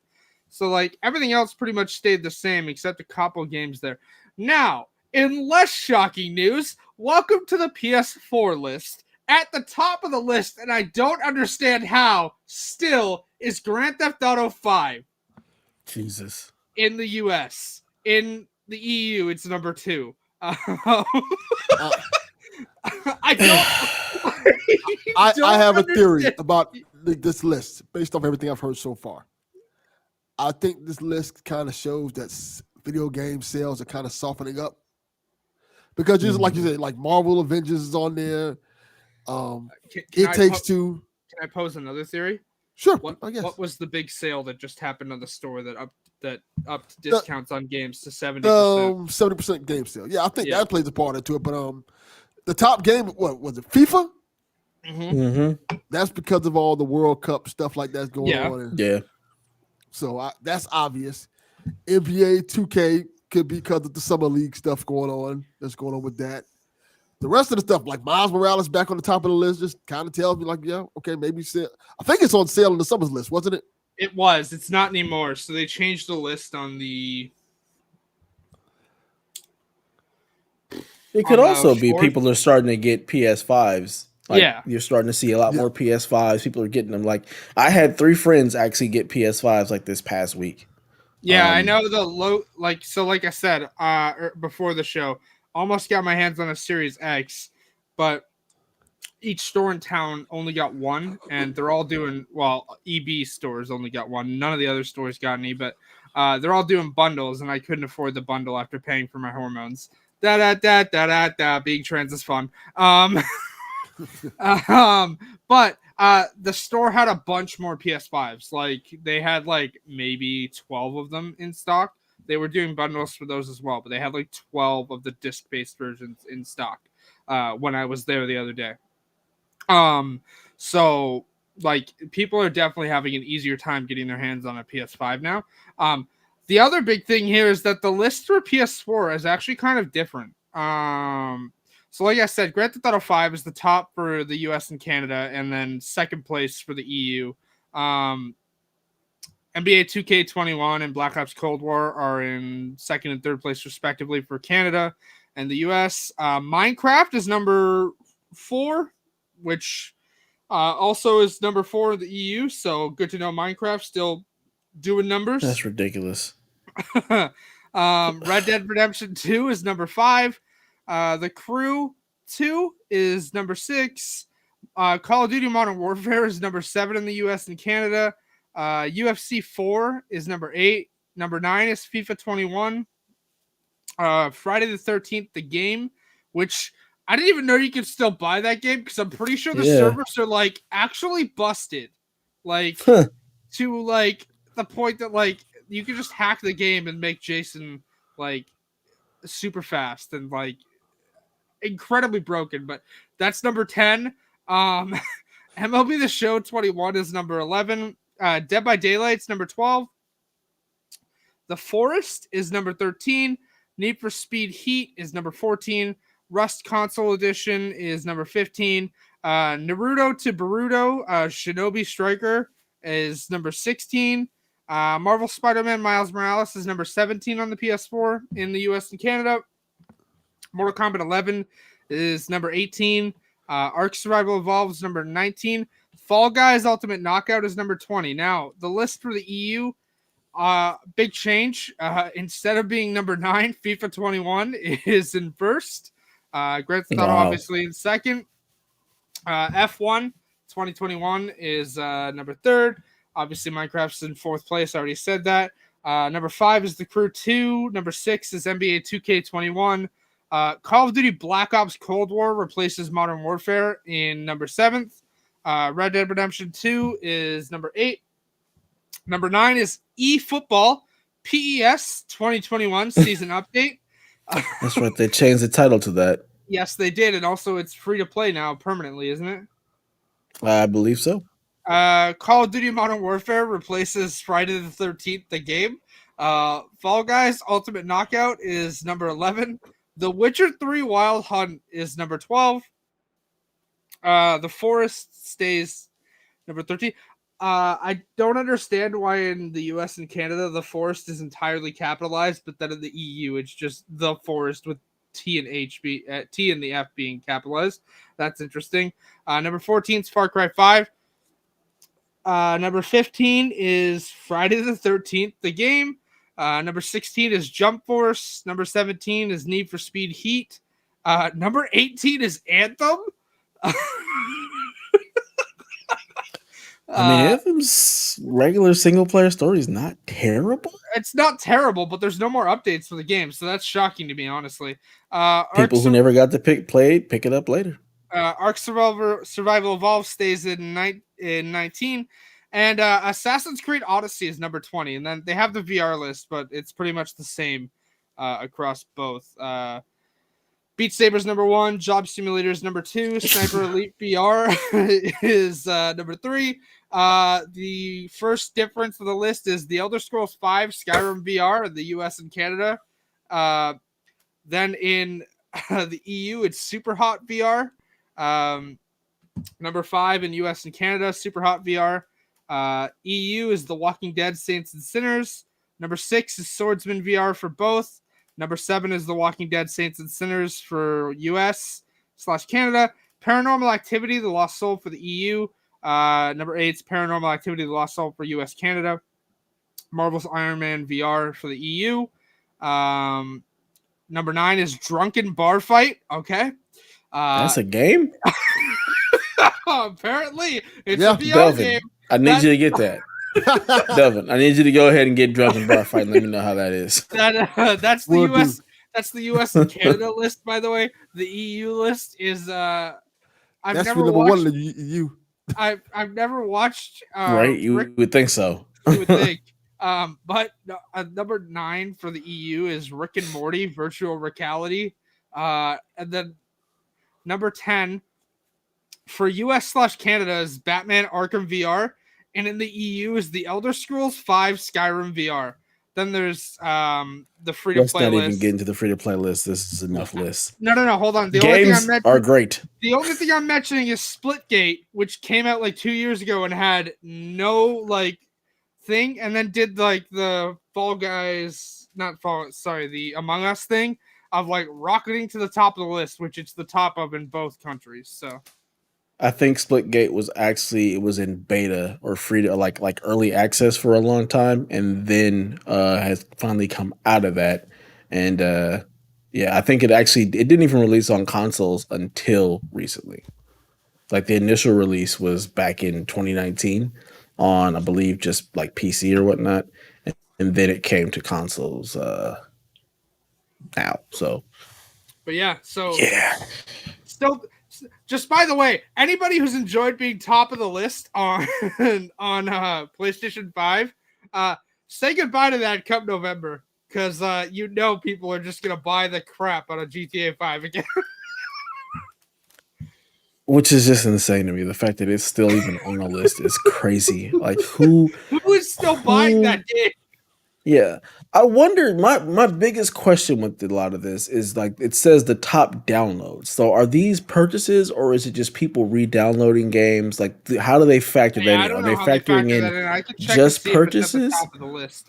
So, like, everything else pretty much stayed the same except a couple games there. Now, in less shocking news, welcome to the PS4 list. At the top of the list, and I don't understand how, still is Grand Theft Auto 5 Jesus. in the US. In the EU, it's number 2. I don't. I have a theory understand. about this list based off everything I've heard so far. I think this list kind of shows that video game sales are kind of softening up because just like you said, like Marvel Avengers is on there. It Takes Two. Can I pose another theory? Sure. I guess. What was the big sale that just happened on the store that upped discounts on games to 70%? 70% game sale. Yeah, I think that plays a part into it. But the top game, what was it? FIFA. Mm-hmm. That's because of all the World Cup stuff like that's going on. Yeah. So that's obvious. NBA 2K could be because of the summer league stuff going on. That's going on with that. The rest of the stuff, like Miles Morales back on the top of the list, just kind of tells me like, yeah, okay, maybe sale. I think it's on sale on the summer's list, wasn't it? It was. It's not anymore. So they changed the list on the. It could also be people are starting to get PS5s. Like, yeah, you're starting to see a lot more PS5s. People are getting them. Like, I had 3 friends actually get PS5s like this past week. Yeah, I know the low. Like I said, before the show, almost got my hands on a Series X, but each store in town only got one, and they're all doing EB stores only got one. None of the other stores got any, but they're all doing bundles, and I couldn't afford the bundle after paying for my hormones. Being trans is fun. But the store had a bunch more PS5s. Like they had like maybe 12 of them in stock. They were doing bundles for those as well, but they had like 12 of the disc-based versions in stock when I was there the other day. So like people are definitely having an easier time getting their hands on a PS5 now. The other big thing here is that the list for PS4 is actually kind of different. So like I said, Grand Theft Auto 5 is the top for the US and Canada, and then second place for the EU. NBA 2K21 and Black Ops Cold War are in second and third place respectively for Canada and the US. Minecraft is number 4, which also is number 4 in the EU. So good to know Minecraft still doing numbers. That's ridiculous. Red Dead Redemption 2 is number 5. The Crew 2 is number 6. Call of Duty Modern Warfare is number 7 in the US and Canada. UFC 4 is number 8. Number 9 is FIFA 21. Friday the 13th, the game, which I didn't even know you could still buy that game because I'm pretty sure the servers are like actually busted. Like to like the point that like you can just hack the game and make Jason like super fast and like incredibly broken, but that's number 10. MLB The Show 21 is number 11. Dead by Daylight's number 12. The Forest is number 13. Need for Speed Heat is number 14. Rust Console Edition is number 15. Naruto to Boruto, Shinobi Striker is number 16. Marvel Spider-Man Miles Morales is number 17 on the PS4 in the US and Canada. Mortal Kombat 11 is number 18. Ark Survival Evolved is number 19. Fall Guys Ultimate Knockout is number 20. Now, the list for the EU, big change. Instead of being number 9, FIFA 21 is in first. Grand Theft Auto obviously in second. F1 2021 is number 3rd. Obviously, Minecraft's in 4th place. I already said that. Number 5 is The Crew 2. Number 6 is NBA 2K21. Call of Duty Black Ops Cold War replaces Modern Warfare in number 7th. Red Dead Redemption 2 is number 8. Number 9 is eFootball PES 2021 season update. That's right. They changed the title to that. Yes, they did. And also it's free to play now permanently, isn't it? I believe so. Call of Duty Modern Warfare replaces Friday the 13th, the game. Fall Guys Ultimate Knockout is number 11. The Witcher 3 Wild Hunt is number 12. The Forest stays number 13. I don't understand why in the US and Canada the Forest is entirely capitalized, but then in the EU it's just the Forest with T and the F being capitalized. That's interesting. Number 14 is Far Cry 5. Number 15 is Friday the 13th, the game. Number 16 is Jump Force. Number 17 is Need for Speed Heat. Number 18 is Anthem. I mean, Anthem's regular single player story is not terrible. It's not terrible, but there's no more updates for the game, so that's shocking to me, honestly. People who never got to pick it up later. Ark Survival Evolved stays in 19, and Assassin's Creed Odyssey is number 20, and then they have the VR list, but it's pretty much the same across both. Beat Saber's number 1, Job Simulator is number 2, Sniper Elite VR is number 3. The first difference for the list is The Elder Scrolls 5 Skyrim VR in the US and Canada. Then in the EU, it's Super Hot VR. Number 5 in US and Canada, Super Hot VR. EU is The Walking Dead Saints and Sinners. Number 6 is Swordsman VR for both. Number 7 is The Walking Dead Saints and Sinners for US/Canada. Paranormal Activity, The Lost Soul for the EU. Number 8 is Paranormal Activity, The Lost Soul for US, Canada. Marvel's Iron Man VR for the EU. Number 9 is Drunken Bar Fight. Okay. That's a game? Apparently, it's a VR game. I need you to get that. Delvin, I need you to go ahead and get Drunken Bar Fight and let me know how that is. That's the US. That's the US and Canada list, by the way. The EU list is That's never number watched, 1 in the EU. I've never watched. Right, you would think so. You would think. But number 9 for the EU is Rick and Morty Virtual Reality. And then number 10 for US/Canada is Batman Arkham VR. And in the EU is The Elder Scrolls 5 Skyrim VR. Then there's the free-to-play list. Let's not even get into the free-to-play list. This is enough list. No. Hold on. The games are great. The only thing I'm mentioning is Splitgate, which came out like 2 years ago and had no thing, and then did the the Among Us thing of rocketing to the top of the list, which it's the top of in both countries. So I think Splitgate was in beta or free to like early access for a long time, and then has finally come out of that. And I think it didn't even release on consoles until recently. Like the initial release was back in 2019 on, I believe, just like PC or whatnot, and then it came to consoles now. So, but still. Just by the way, anybody who's enjoyed being top of the list on PlayStation 5, say goodbye to that come November, because people are just gonna buy the crap out of GTA 5 again. Which is just insane to me. The fact that it's still even on the list is crazy. Like who is still buying that game? Yeah. I wonder, my biggest question with a lot of this is it says the top downloads. So are these purchases, or is it just people re-downloading games? How do they factor that in? Are they factoring in just purchases? Top of the list.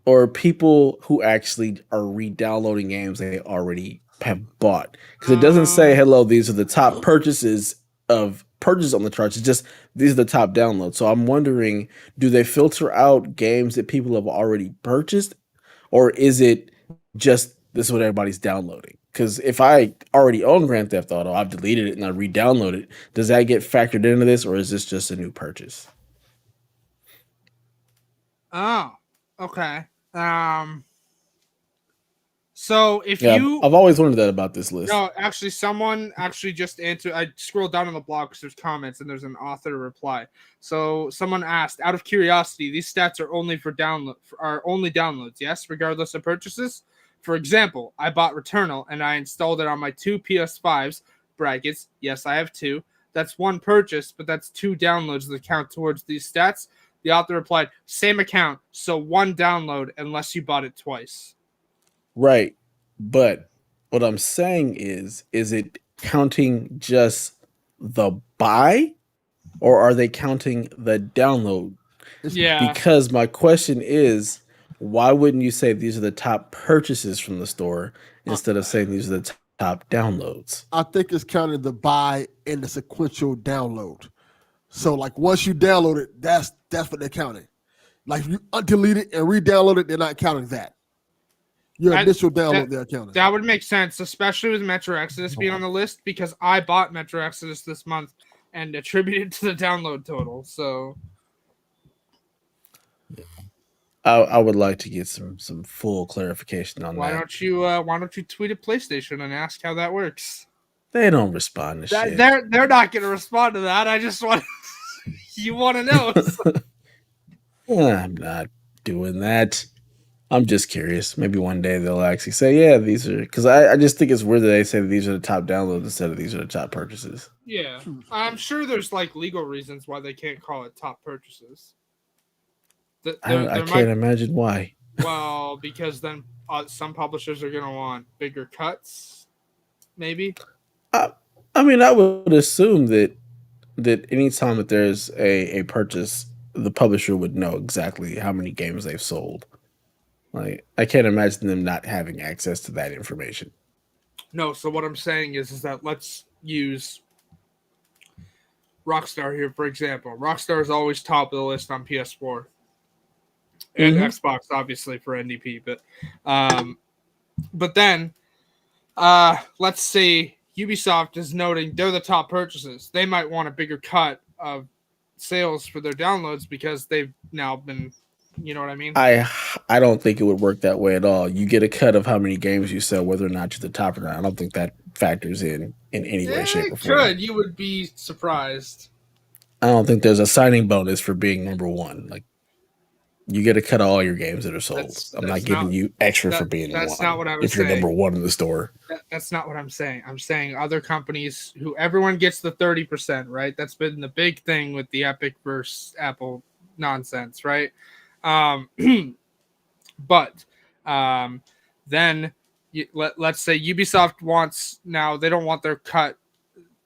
Or people who actually are re-downloading games they already have bought? Because it doesn't say, hello, these are the top purchases on the charts. It's just these are the top downloads. So I'm wondering, do they filter out games that people have already purchased, or is it just this is what everybody's downloading? Because if I already own Grand Theft Auto, I've deleted it and I re-download it. Does that get factored into this, or is this just a new purchase? Oh, okay. So I've always wondered that about this list. No, actually, someone just answered. I scrolled down on the blog because there's comments and there's an author reply. So someone asked, out of curiosity, these stats are only only downloads, yes, regardless of purchases. For example, I bought Returnal and I installed it on my 2 PS5s. Brackets, yes, I have 2. That's 1 purchase, but that's 2 downloads that count towards these stats. The author replied, same account, so 1 download unless you bought it twice. Right. But what I'm saying is it counting just the buy, or are they counting the download? Yeah. Because my question is, why wouldn't you say these are the top purchases from the store instead of saying these are the top downloads? I think it's counting the buy and the sequential download. So like once you download it, that's what they're counting. Like if you delete it and re-download it, they're not counting that. Your initial download, they're counting. That would make sense, especially with Metro Exodus being on the list, because I bought Metro Exodus this month and attributed to the download total. So I would like to get some full clarification on why that. don't you tweet at PlayStation and ask how that works? They don't respond to shit. They're not going to respond to that. I just want you want to know. I'm not doing that. I'm just curious. Maybe one day they'll actually say, yeah, these are, because I just think it's weird that they say that these are the top downloads instead of these are the top purchases. Yeah, I'm sure there's like legal reasons why they can't call it top purchases. I can't imagine why. Well, because then some publishers are going to want bigger cuts, maybe. I mean, I would assume that anytime that there's a purchase, the publisher would know exactly how many games they've sold. Like, I can't imagine them not having access to that information. No, so what I'm saying is that let's use Rockstar here, for example. Rockstar is always top of the list on PS4 and Xbox, obviously, for NDP. But then, let's say Ubisoft is noting they're the top purchases. They might want a bigger cut of sales for their downloads because they've now been, you know what I mean? I don't think it would work that way at all. You get a cut of how many games you sell, whether or not you're the top or not. I don't think that factors in any way, shape, or form. It could. You would be surprised. I don't think there's a signing bonus for being number one. Like, you get a cut of all your games that are sold. I'm not giving you extra for being that's one. Not what I was if you're saying. number one in the store. That's not what I'm saying. I'm saying other companies who everyone gets the 30%, right? That's been the big thing with the Epic versus Apple nonsense, right? But then let's say Ubisoft wants, now they don't want their cut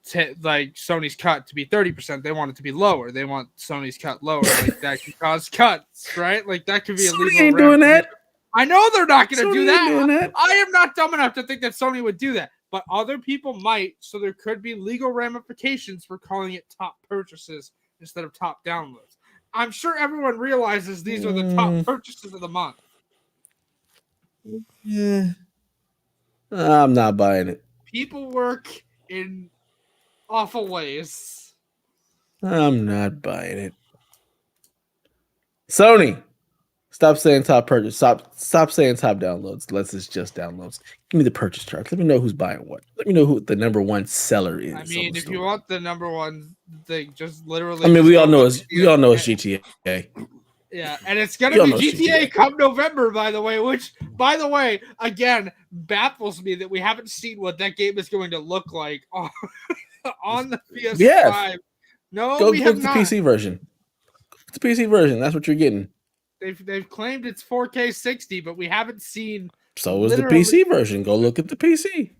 to, like Sony's cut to be 30%. They want it to be lower. They want Sony's cut lower. Like that could cause cuts, right? Like that could be Sony illegal. ain't doing that. I know they're not going to do that. I am not dumb enough to think that Sony would do that, but other people might. So there could be legal ramifications for calling it top purchases instead of top downloads. I'm sure everyone realizes these are the top purchases of the month. Yeah, I'm not buying it. People work in awful ways. I'm not buying it. Sony, stop saying top purchase. Stop saying top downloads. Unless it's just downloads. Give me the purchase chart. Let me know who's buying what. Let me know who the number one seller is. I mean, if you want the number one thing, just literally. I mean, we all know it's GTA. Yeah, and it's gonna be GTA come November, by the way. Which, by the way, again baffles me that we haven't seen what that game is going to look like on the PS5. Yeah. No, we have the not. PC version. It's the PC version. That's what you're getting. They've claimed it's 4K 60, but we haven't seen. So is the PC version. Go look at the PC.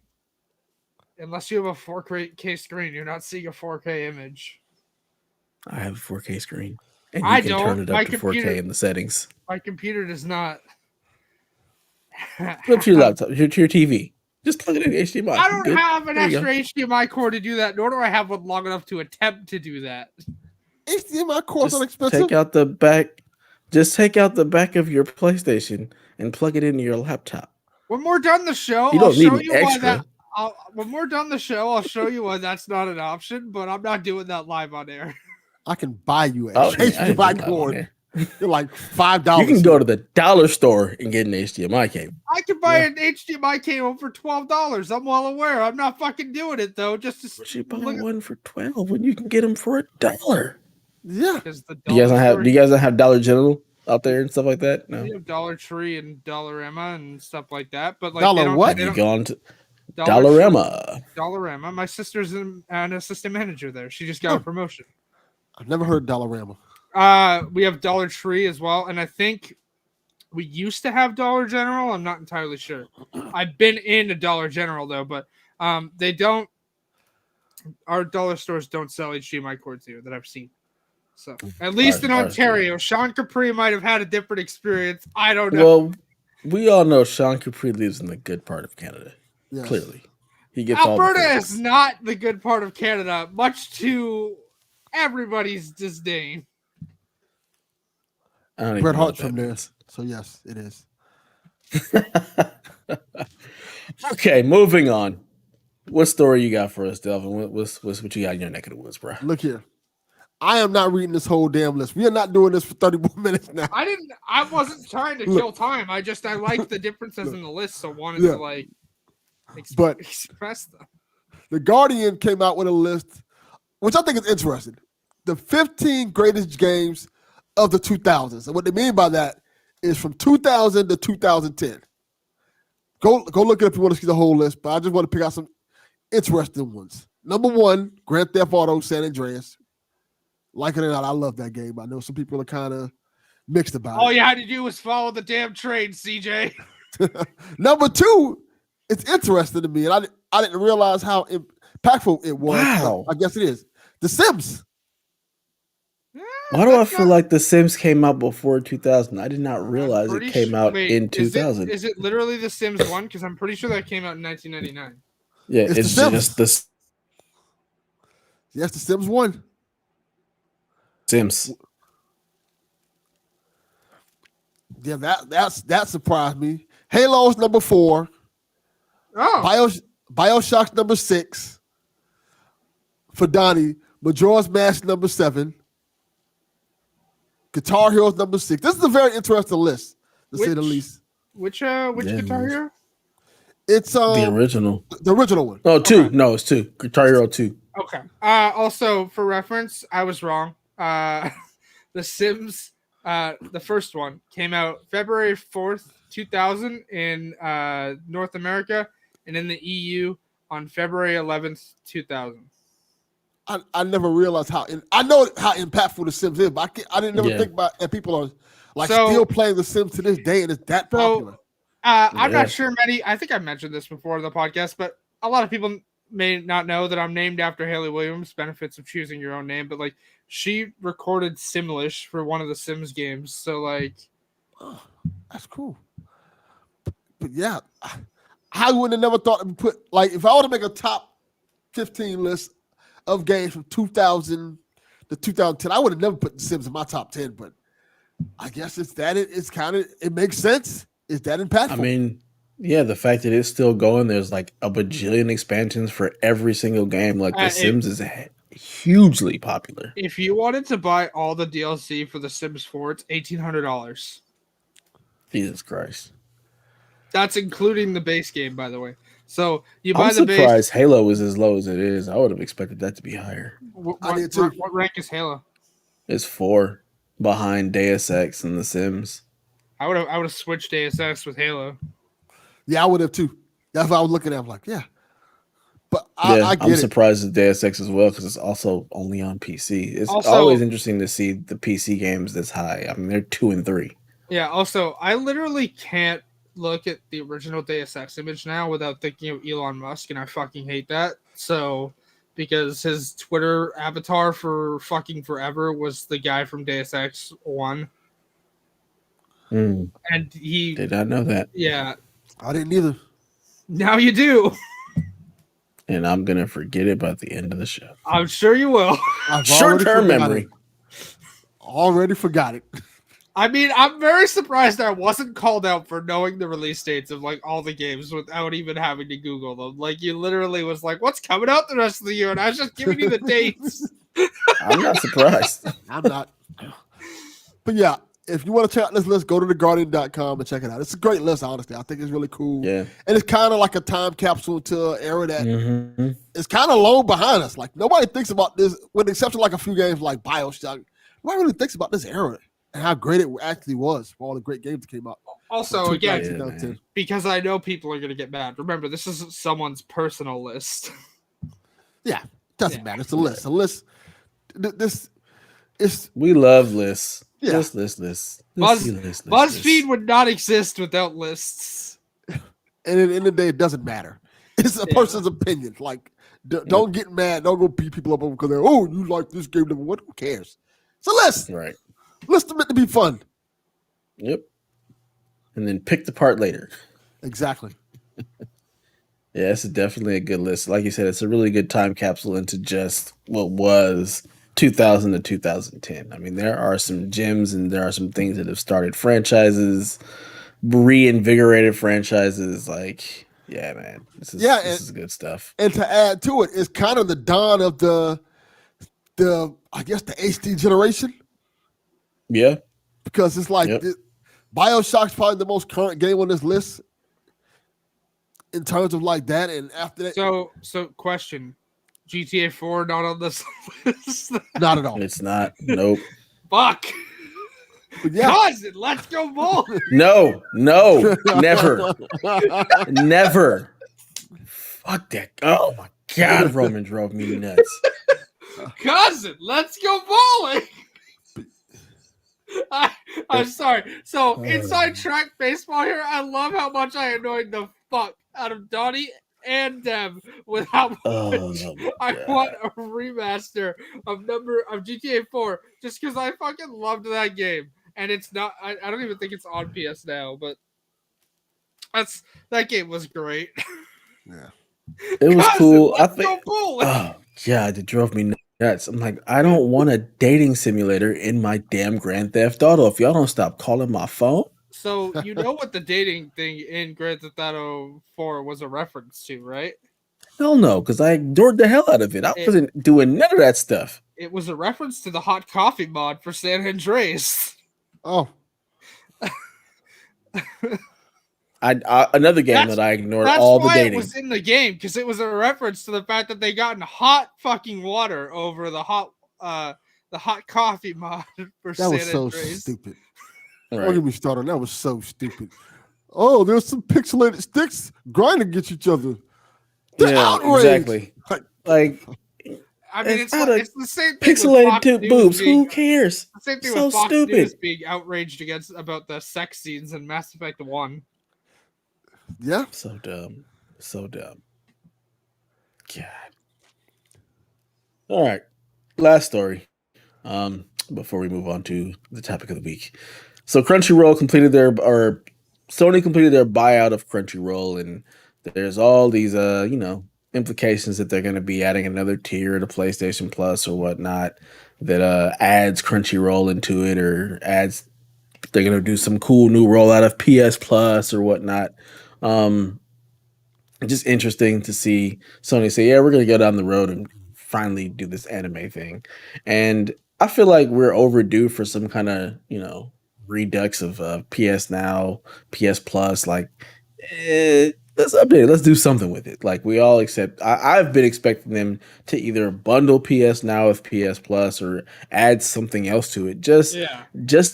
Unless you have a 4K screen, you're not seeing a 4K image. I have a 4K screen. And I can turn it up to 4K in the settings. My computer does not. Flip to your laptop, to your TV. Just plug it in HDMI. I don't have an extra HDMI cord to do that, nor do I have one long enough to attempt to do that. HDMI cords are expensive. Take out the back. Just take out the back of your PlayStation and plug it into your laptop. When we're done the show, you don't need an extra. When we're done the show, I'll show you why that's not an option, but I'm not doing that live on air. I can buy you an HDMI cord. They're like $5. You can go to the dollar store and get an HDMI cable. I can buy an HDMI cable for $12. I'm well aware. I'm not fucking doing it though. Just to you buy one for $12 when you can get them for $1. Yeah. Do you guys not have Dollar General out there and stuff like that? No. We have Dollar Tree and Dollarama and stuff like that. But like Dollar what? You gone to Dollarama? Dollarama. My sister's an assistant manager there. She just got a promotion. I've never heard Dollarama. We have Dollar Tree as well, and I think we used to have Dollar General. I'm not entirely sure. I've been in a Dollar General though, but they don't. Our dollar stores don't sell HDMI cords here that I've seen. So at least in Ours Ontario, Sean Capri might have had a different experience. I don't know. Well, we all know Sean Capri lives in the good part of Canada. Yes. Clearly, he gets all Alberta the is things. not the good part of Canada, much to everybody's disdain. I don't even Bret know Hart's what that from there, means. so yes, it is. Okay, moving on. What story you got for us, Delvin? What's what you got in your neck of the woods, bro? Look here. I am not reading this whole damn list. We are not doing this for 30 more minutes now. I wasn't trying to kill time. I like the differences in the list, so wanted to like express them. The Guardian came out with a list, which I think is interesting. The 15 greatest games of the 2000s. And what they mean by that is from 2000 to 2010. Go look it up if you want to see the whole list, but I just want to pick out some interesting ones. Number 1, Grand Theft Auto San Andreas. Like it or not, I love that game. I know some people are kind of mixed about it. All you had to do was follow the damn train, CJ. Number 2, it's interesting to me, and I didn't realize how impactful it was. Wow. I guess it is. The Sims. Why do I feel like The Sims came out before 2000? I did not realize it came out in 2000. Is it literally The Sims 1? Because I'm pretty sure that came out in 1999. Yeah, It's it's The just The Yes, The Sims 1. Sims. Yeah, that surprised me. Halo's number 4. Oh, Bioshock's number 6. For Donnie, Majora's Mask number 7. Guitar Hero's number 6. This is a very interesting list, to say the least. Which Guitar Hero? It's The original. The original one. Oh, 2. Okay. No, it's 2. Guitar Hero 2. Okay. Also, for reference, I was wrong. The Sims, the first one, came out February 4th, 2000 in North America, and in the EU on February 11th, 2000. I never realized I know how impactful The Sims is, but I didn't never think about that people are like still playing The Sims to this day, and it's that popular. I'm not sure I think I mentioned this before in the podcast, but a lot of people may not know that I'm named after Haley Williams, benefits of choosing your own name, but like she recorded Simlish for one of the Sims games. So like, oh, that's cool. But yeah, I would have never thought to put like if I were to make a top 15 list of games from 2000 to 2010, I would have never put The Sims in my top 10. But I guess it's that it makes sense. It's that impactful. I mean, yeah, the fact that it's still going, there's like a bajillion expansions for every single game. Like The Sims is hugely popular. If you wanted to buy all the DLC for The Sims 4, it's $1,800. Jesus Christ. That's including the base game, by the way. So I'm surprised Halo is as low as it is. I would have expected that to be higher. What rank is Halo? It's 4 behind Deus Ex and The Sims. I would have switched Deus Ex with Halo. Yeah, I would have too. That's what I was looking at. I'm like, yeah. But I get I'm surprised at Deus Ex as well because it's also only on PC. It's always interesting to see the PC games this high. I mean, they're 2 and 3. Yeah. Also, I literally can't look at the original Deus Ex image now without thinking of Elon Musk, and I fucking hate that. So, because his Twitter avatar for fucking forever was the guy from Deus Ex 1. And he did not know that. Yeah. I didn't either. Now you do. And I'm going to forget it by the end of the show. I'm sure you will. Short-term memory. Already forgot it. I mean, I'm very surprised I wasn't called out for knowing the release dates of like all the games without even having to Google them. Like you literally was like, "What's coming out the rest of the year?" And I was just giving you the dates. I'm not surprised. I'm not. But yeah, if you want to check out this list, go to theguardian.com and check it out. It's a great list, honestly. I think it's really cool. Yeah, and it's kind of like a time capsule to an era that is kind of long behind us. Like nobody thinks about this, with the exception of like a few games like Bioshock. Nobody really thinks about this era and how great it actually was for all the great games that came out. Also, again, because I know people are going to get mad. Remember, this is someone's personal list. Yeah, doesn't matter. It's a list. A list. This is. We love lists. Yeah. Lists. BuzzFeed would not exist without lists. And at the end of the day, it doesn't matter. It's a person's opinion. Like, don't get mad. Don't go beat people up because they're, oh, you like this game. What? Who cares? It's a list. Right. List meant to be fun. Yep. And then pick the part later. Exactly. Yeah, this is definitely a good list. Like you said, it's a really good time capsule into just what was 2000 to 2010. I mean, there are some gems and there are some things that have started franchises, reinvigorated franchises. Like, yeah, man, this is good stuff. And to add to it, it's kind of the dawn of the I guess the HD generation. Yeah. Because it's like Yep. BioShock's probably the most current game on this list in terms of like that. And after that, So question: GTA 4 not on this list? not at all. It's not. Nope. Fuck. But yeah. Cousin, let's go bowling. No, never. Never. Fuck that. Oh my God, Roman drove me nuts. Cousin, let's go bowling. I'm sorry. So inside track baseball here, I love how much I annoyed the fuck out of Donnie and Deb with how much I want a remaster of GTA 4 just because I fucking loved that game. And it's not I don't even think it's on PS now, but that game was great. Yeah. It was cool. I think go bowling. oh God, it drove me nuts. I'm like, I don't want a dating simulator in my damn Grand Theft Auto. If y'all don't stop calling my phone. So you know what the dating thing in Grand Theft Auto 4 was a reference to, right? Hell no, because I ignored the hell out of it. I wasn't doing none of that stuff. It was a reference to the hot coffee mod for San Andreas. Oh. Another game that I ignored all the dating. That's why it was in the game, because it was a reference to the fact that they got in hot fucking water over the hot coffee mod for San Andreas. That was so stupid. Right. Don't get me started. That was so stupid. Oh, there's some pixelated sticks grinding against each other. Exactly. Like, I mean, it's the same thing. Pixelated boobs. Who cares? The same thing so with Fox stupid. News being outraged about the sex scenes in Mass Effect 1. Yeah. So dumb. God. All right. Last story. Before we move on to the topic of the week. So Sony completed their buyout of Crunchyroll, and there's all these implications that they're going to be adding another tier to PlayStation Plus or whatnot that adds Crunchyroll into it, or adds they're going to do some cool new rollout of PS Plus or whatnot. Just interesting to see Sony say, yeah, we're going to go down the road and finally do this anime thing. And I feel like we're overdue for some kind of, redux of PS Now, PS Plus. Like, let's update it. Let's do something with it. Like, we all accept. I've been expecting them to either bundle PS Now with PS Plus or add something else to it. Just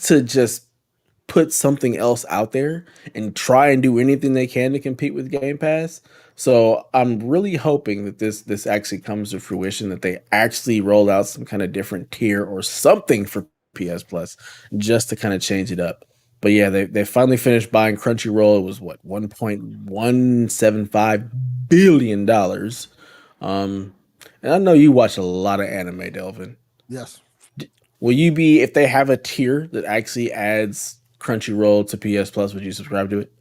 to put something else out there and try and do anything they can to compete with Game Pass. So I'm really hoping that this actually comes to fruition, that they actually roll out some kind of different tier or something for PS Plus just to kind of change it up. But yeah, they finally finished buying Crunchyroll. It was what, $1.175 billion. And I know you watch a lot of anime, Delvin. Yes. Will you be, if they have a tier that actually adds Crunchyroll to PS Plus, would you subscribe to it?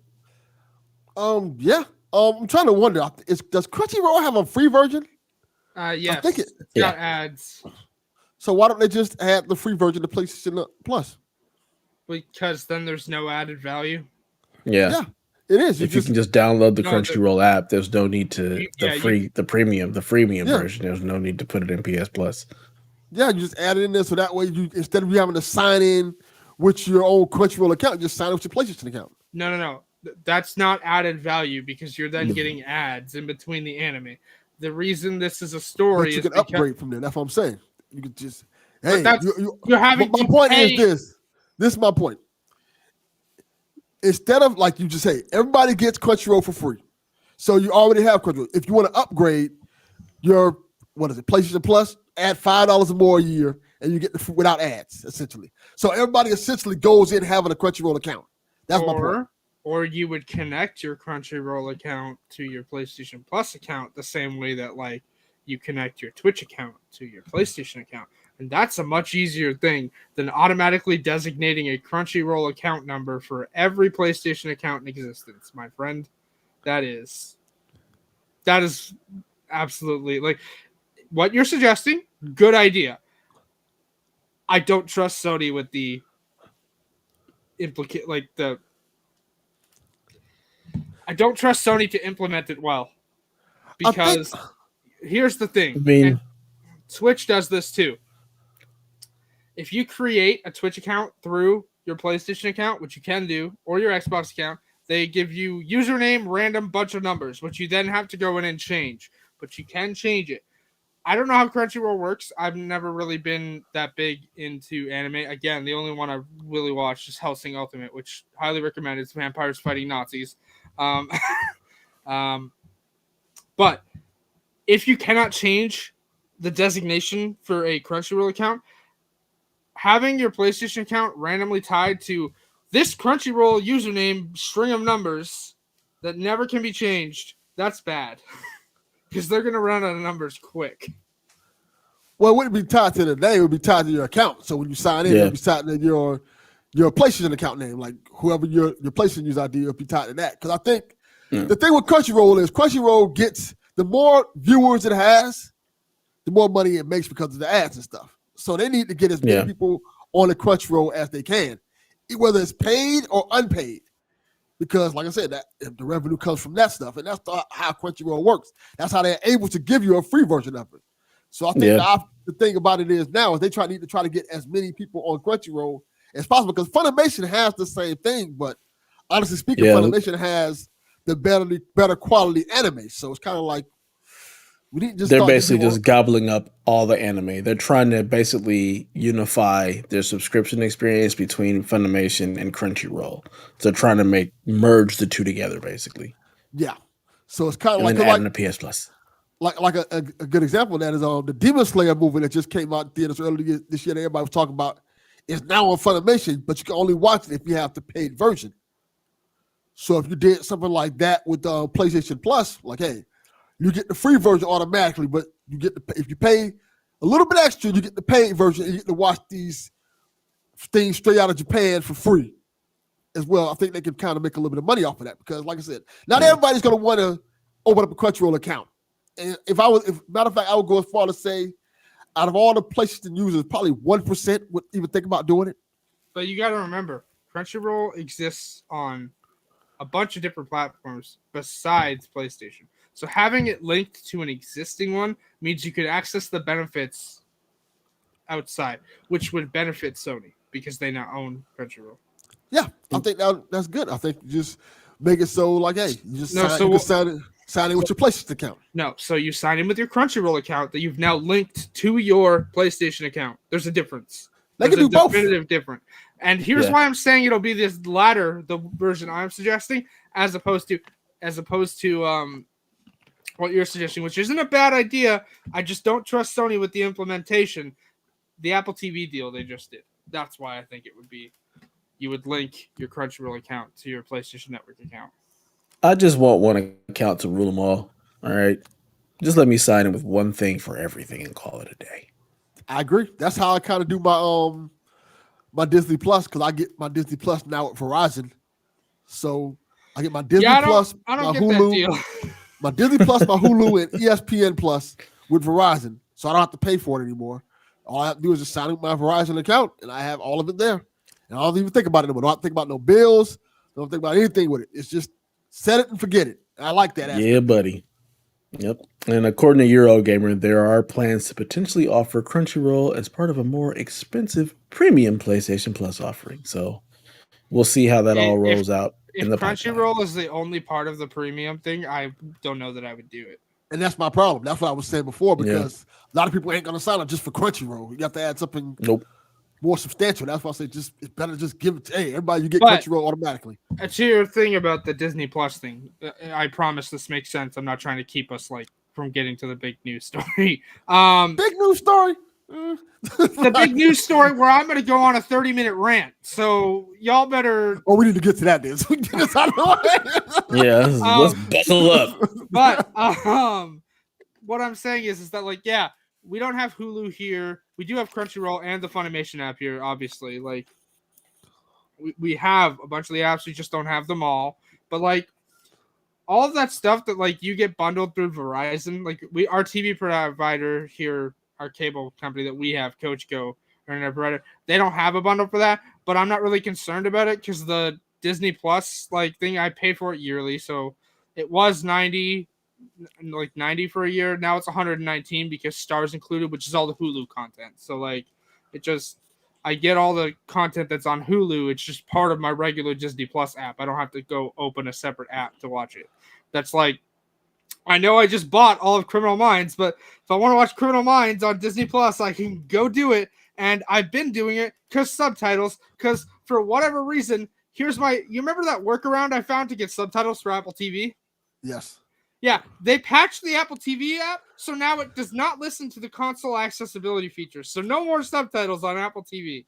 Yeah. I'm trying to wonder. Does Crunchyroll have a free version? Yes. I think it's got ads. So why don't they just add the free version to PlayStation Plus? Because then there's no added value. Yeah. It is. If you can just download the Crunchyroll app, there's no need to the freemium version. There's no need to put it in PS Plus. Yeah, you just add it in there so that way instead of you having to sign in with your own Crunchyroll account, you just sign up with your PlayStation account. No. That's not added value because you're then getting ads in between the anime. The reason this is a story is you can upgrade from there. That's what I'm saying. You could just you're having. My point is this. This is my point. Instead of, like you just say, everybody gets Crunchyroll for free. So you already have Crunchyroll. If you want to upgrade your PlayStation Plus, add $5 more a year, and you get without ads, essentially. So everybody essentially goes in having a Crunchyroll account. That's my point. Or you would connect your Crunchyroll account to your PlayStation Plus account the same way that, like, you connect your Twitch account to your PlayStation account. And that's a much easier thing than automatically designating a Crunchyroll account number for every PlayStation account in existence, my friend. That is absolutely like what you're suggesting. Good idea. I don't trust Sony with the I don't trust Sony to implement it well, because here's the thing. I mean, and Twitch does this too. If you create a Twitch account through your PlayStation account, which you can do, or your Xbox account, they give you username, random bunch of numbers, which you then have to go in and change. But you can change it. I don't know how Crunchyroll works. I've never really been that big into anime. Again, the only one I've really watched is Hellsing Ultimate, which highly recommend. It's vampires fighting Nazis. But if you cannot change the designation for a Crunchyroll account, having your PlayStation account randomly tied to this Crunchyroll username string of numbers that never can be changed, that's bad. Because they're going to run out of numbers quick. Well, it wouldn't be tied to the name. It would be tied to your account. So when you sign in, it would be tied to your PlayStation account name. Like whoever your PlayStation user ID will be tied to that. Because I think the thing with Crunchyroll is Crunchyroll gets, the more viewers it has, the more money it makes because of the ads and stuff. So they need to get as many people on the Crunchyroll as they can, whether it's paid or unpaid. Because, like I said, that if the revenue comes from that stuff, and that's how Crunchyroll works. That's how they're able to give you a free version of it. So I think the thing about it is now is they need to get as many people on Crunchyroll as possible, because Funimation has the same thing, but honestly speaking, Funimation has the better quality anime. So it's kind of like we didn't just. They're basically just gobbling up all the anime. They're trying to basically unify their subscription experience between Funimation and Crunchyroll. So trying to merge the two together, basically. Yeah. So it's kind of like adding a PS Plus. Like a good example of that is the Demon Slayer movie that just came out in theaters earlier this year that everybody was talking about. Is now on Funimation, but you can only watch it if you have the paid version. So if you did something like that with PlayStation Plus, like, hey, you get the free version automatically, but you get if you pay a little bit extra, you get the paid version, and you get to watch these things straight out of Japan for free as well. I think they can kind of make a little bit of money off of that, because, like I said, not everybody's going to want to open up a Crunchyroll account. And matter of fact, I would go as far to say, out of all the PlayStation users, probably 1% would even think about doing it. But you got to remember, Crunchyroll exists on a bunch of different platforms besides PlayStation. So having it linked to an existing one means you could access the benefits outside, which would benefit Sony because they now own Crunchyroll. Yeah, I think that's good. I think you just make it so like, hey, you just sign in with your PlayStation account. No, so you sign in with your Crunchyroll account that you've now linked to your PlayStation account. There's a difference. They can do both. Definitive different. And here's why I'm saying it'll be this latter, the version I'm suggesting, as opposed to what you're suggesting, which isn't a bad idea. I just don't trust Sony with the implementation. The Apple TV deal they just did. That's why I think it would be you would link your Crunchyroll account to your PlayStation Network account. I just want one account to rule them all. All right. Just let me sign in with one thing for everything and call it a day. I agree. That's how I kind of do my Disney Plus, because I get my Disney Plus now at Verizon. So I get my Disney Plus, my Hulu, my Disney Plus, my Hulu, and ESPN Plus with Verizon. So I don't have to pay for it anymore. All I have to do is just sign up my Verizon account, and I have all of it there. And I don't even think about it anymore. I don't think about no bills. I don't think about anything with it. It's just set it and forget it. I like that aspect. Yeah, buddy. Yep. And according to Eurogamer, there are plans to potentially offer Crunchyroll as part of a more expensive premium PlayStation Plus offering. So we'll see how that all rolls out. If Crunchyroll is the only part of the premium thing, I don't know that I would do it. And that's my problem. That's what I was saying before, because a lot of people ain't going to sign up just for Crunchyroll. You have to add something more substantial. That's why I say it's better just give it to, hey, everybody, you get Crunchyroll automatically. To your thing about the Disney Plus thing, I promise this makes sense. I'm not trying to keep us from getting to the big news story. Big news story? The big news story where I'm going to go on a 30-minute rant. So y'all better. Oh, we need to get to that, then. So we get this out of the way. Yeah, let's buckle up. But what I'm saying is that we don't have Hulu here. We do have Crunchyroll and the Funimation app here, obviously. Like, we have a bunch of the apps, we just don't have them all. But like all of that stuff that like you get bundled through Verizon, like our TV provider here, our cable company that we have, Coach Go, or internet provider, they don't have a bundle for that. But I'm not really concerned about it because the Disney Plus like thing, I pay for it yearly, so it was 90 for a year. Now it's 119 because Stars included, which is all the Hulu content. So like it just, I get all the content that's on Hulu. It's just part of my regular Disney Plus app. I don't have to go open a separate app to watch it. That's like, I know I just bought all of Criminal Minds, but if I want to watch Criminal Minds on Disney Plus, I can go do it. And I've been doing it because subtitles, because for whatever reason, you remember that workaround I found to get subtitles for Apple TV? Yes. Yeah, they patched the Apple TV app, so now it does not listen to the console accessibility features. So no more subtitles on Apple TV.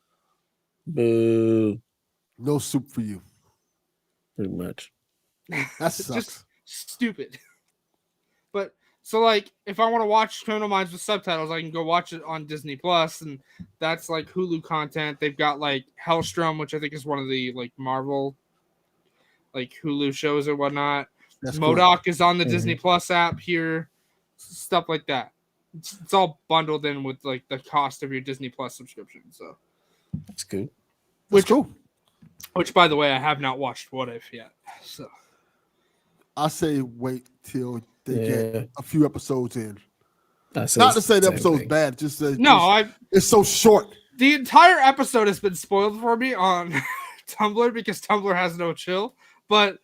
Boo. No soup for you. Pretty much. That sucks. Just stupid. But so like, if I want to watch Criminal Minds with subtitles, I can go watch it on Disney Plus, and that's like Hulu content. They've got like Hellstrom, which I think is one of the like Marvel like Hulu shows or whatnot. That's MODOK is on the Mm-hmm. Disney Plus app here, stuff like that. It's all bundled in with like the cost of your Disney Plus subscription. So That's good. That's cool. Which, by the way, I have not watched What If yet. So I say wait till they Yeah. get a few episodes in. Not Not to say the episode's bad, just say it's so short. The entire episode has been spoiled for me on Tumblr because Tumblr has no chill. But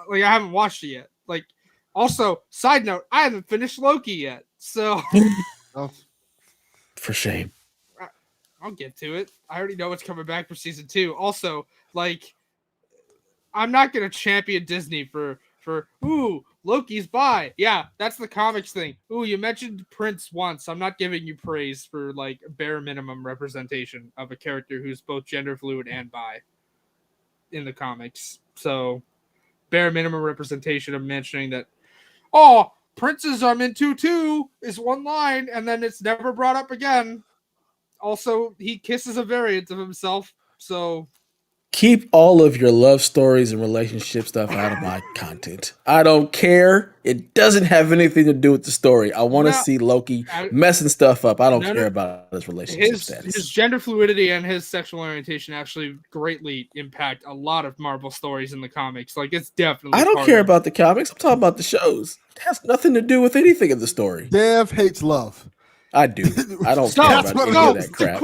like, I haven't watched it yet. Like, also, side note, I haven't finished Loki yet, so Oh, For shame. I'll get to it. I already know what's coming back for season 2. Also, like, I'm not gonna champion Disney for ooh, Loki's bi. Yeah, that's the comics thing. Ooh, you mentioned Prince once. I'm not giving you praise for like bare minimum representation of a character who's both gender fluid and bi in the comics. So bare minimum representation of mentioning that, oh, Prince's I'm into too is one line, and then it's never brought up again. Also, he kisses a variant of himself, so Keep all of your love stories and relationship stuff out of my content. I don't care. It doesn't have anything to do with the story. I want to see Loki messing stuff up. I don't care about his relationship status. His gender fluidity and his sexual orientation actually greatly impact a lot of Marvel stories in the comics. Like, it's definitely. I don't care about the comics. I'm talking about the shows. It has nothing to do with anything in the story. Dev hates love. I do. I don't care about any of that crap.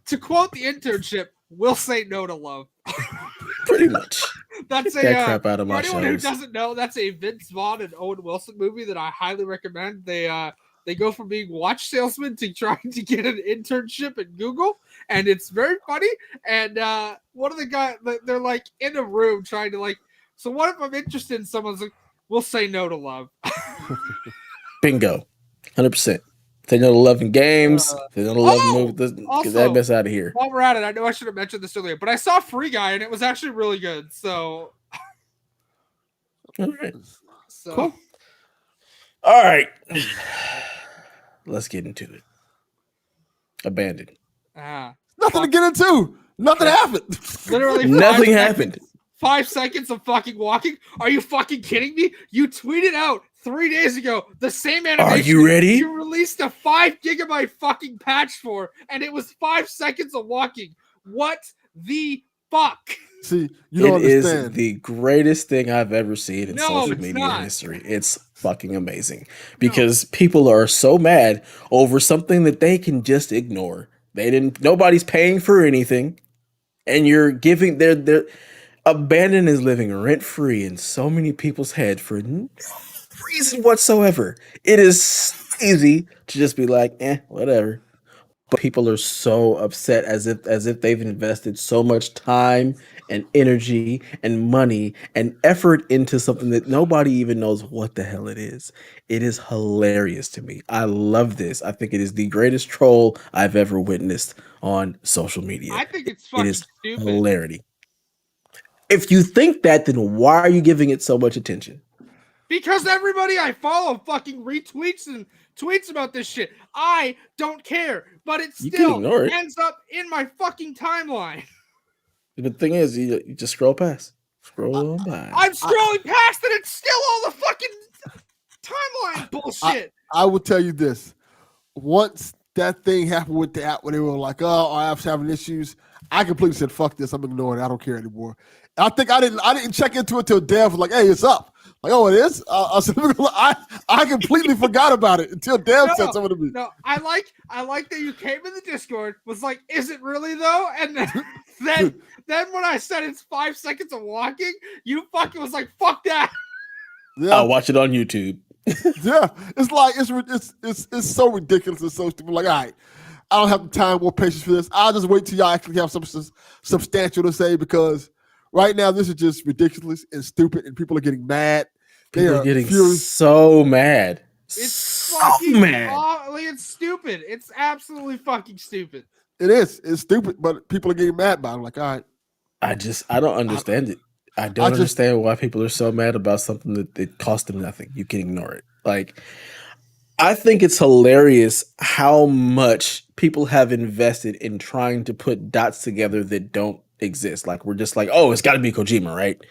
To quote the internship, we'll say no to love. Pretty much. That's Get that crap out of my anyone shows. who doesn't know, that's a Vince Vaughn and Owen Wilson movie that I highly recommend. They go from being watch salesmen to trying to get an internship at Google, and it's very funny. And one of the guys, they're like in a room trying to like, so what if I'm interested in someone's like, we'll say no to love. Bingo. 100%. They know to love in games. They know to love movies. Get that mess out of here. While we're at it, I know I should have mentioned this earlier, but I saw Free Guy and it was actually really good. So, All right. Cool. All right. Let's get into it. Abandoned. Nothing to get into. Nothing happened. Literally, nothing happened. 5 seconds of fucking walking. Are you fucking kidding me? You tweeted out 3 days ago the same animation. Are you ready? You released a 5 gigabyte fucking patch for, and it was 5 seconds of walking. What the fuck? See, you don't understand. It is the greatest thing I've ever seen in social media history. It's fucking amazing because people are so mad over something that they can just ignore. Nobody's paying for anything, and you're giving their Abandon is living rent free in so many people's head for no reason whatsoever. It is easy to just be like, whatever. But people are so upset as if they've invested so much time and energy and money and effort into something that nobody even knows what the hell it is. It is hilarious to me. I love this. I think it is the greatest troll I've ever witnessed on social media. I think it's fucking stupid. Hilarity. If you think that, then why are you giving it so much attention? Because everybody I follow fucking retweets and tweets about this shit. I don't care, but it You can still ignore it. ends up in my fucking timeline. The thing is, you just scroll past. Scroll on by. I'm scrolling past and it's still all the fucking timeline bullshit. I will tell you this. Once that thing happened with the app when they were like, oh, our app's having issues, I completely said, fuck this. I'm ignoring it. I don't care anymore. And I think I didn't check into it till Dev was like, hey, it's up. Like, oh, it is? I completely forgot about it until Dev said something to me. No, I like that you came in the Discord, was like, is it really though? And then when I said it's 5 seconds of walking, you fucking was like, fuck that. Yeah. I'll watch it on YouTube. Yeah, it's like it's so ridiculous and so stupid. Like, all right, I don't have the time or patience for this. I'll just wait till y'all actually have something substantial to say, because right now this is just ridiculous and stupid, and people are getting mad. People are getting so mad. It's so fucking mad. Like, it's stupid. It's absolutely fucking stupid. It is. It's stupid, but people are getting mad by it. I'm like, all right. I don't understand it. I don't understand why people are so mad about something that it cost them nothing. You can ignore it. Like, I think it's hilarious how much people have invested in trying to put dots together that don't exist. Like, we're just like, oh, it's got to be Kojima, right?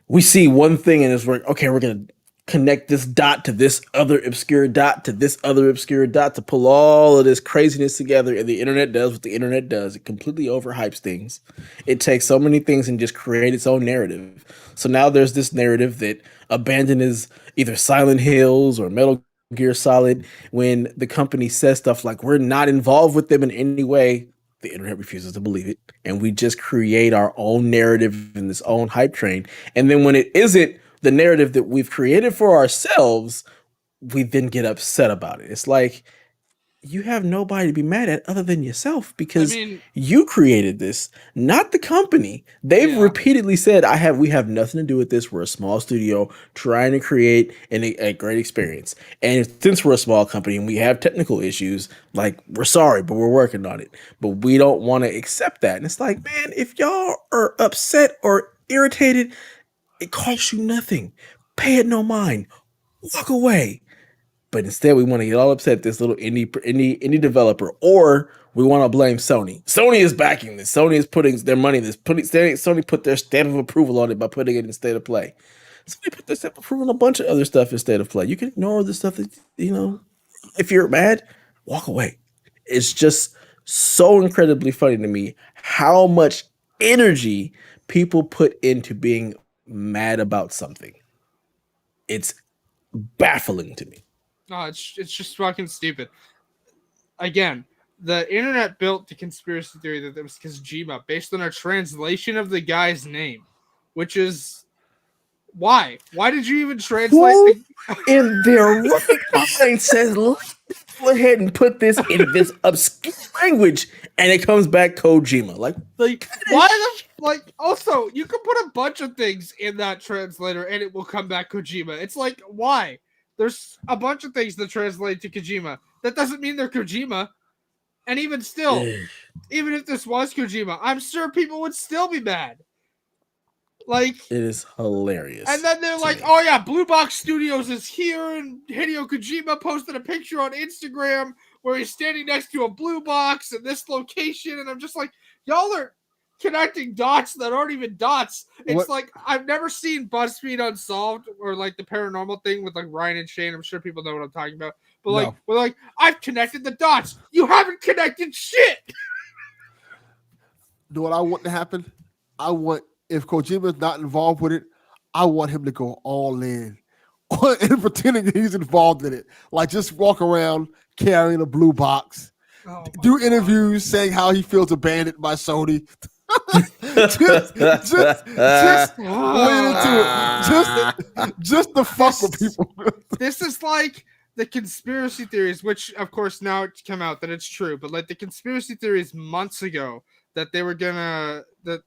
We see one thing and it's like, okay, we're gonna connect this dot to this other obscure dot to this other obscure dot to pull all of this craziness together. And the internet does what the internet does. It completely overhypes things. It takes so many things and just create its own narrative. So now there's this narrative that Abandon is either Silent Hills or Metal Gear Solid. When the company says stuff like, we're not involved with them in any way, the internet refuses to believe it. And we just create our own narrative in this own hype train. And then when it isn't the narrative that we've created for ourselves, we then get upset about it. It's like, you have nobody to be mad at other than yourself, because you created this, not the company. They've repeatedly said, we have nothing to do with this. We're a small studio trying to create a great experience. And since we're a small company and we have technical issues, like, we're sorry, but we're working on it. But we don't want to accept that. And it's like, man, if y'all are upset or irritated, it costs you nothing. Pay it no mind. Walk away. But instead, we want to get all upset at this little indie developer, or we want to blame Sony. Sony is backing this. Sony is putting their money in this. Sony put their stamp of approval on it by putting it in state of play. Sony put their stamp of approval on a bunch of other stuff in state of play. You can ignore the stuff that, if you're mad, walk away. It's just so incredibly funny to me how much energy people put into being mad about something. It's baffling to me. No, it's just fucking stupid. Again, the internet built the conspiracy theory that it was Kojima based on a translation of the guy's name, which is why? Why did you even translate? In their right mind says, let's go ahead and put this in this obscure language, and it comes back Kojima. Like why also, you can put a bunch of things in that translator and it will come back Kojima. It's like, why? There's a bunch of things that translate to Kojima. That doesn't mean they're Kojima. And even still, even if this was Kojima, I'm sure people would still be mad. Like, it is hilarious. And then they're like, oh yeah, Blue Box Studios is here, and Hideo Kojima posted a picture on Instagram where he's standing next to a blue box in this location, and I'm just like, y'all are connecting dots that aren't even dots. It's like, I've never seen BuzzFeed Unsolved or like the paranormal thing with like Ryan and Shane. I'm sure people know what I'm talking about. But like, we're like, I've connected the dots. You haven't connected shit. You know what I want to happen? If Kojima's not involved with it, I want him to go all in and pretending that he's involved in it. Like, just walk around carrying a blue box, do interviews saying how he feels abandoned by Sony. just way into it. Just to fuck with people. This is like the conspiracy theories, which of course now it's come out that it's true, but like the conspiracy theories months ago that they were gonna that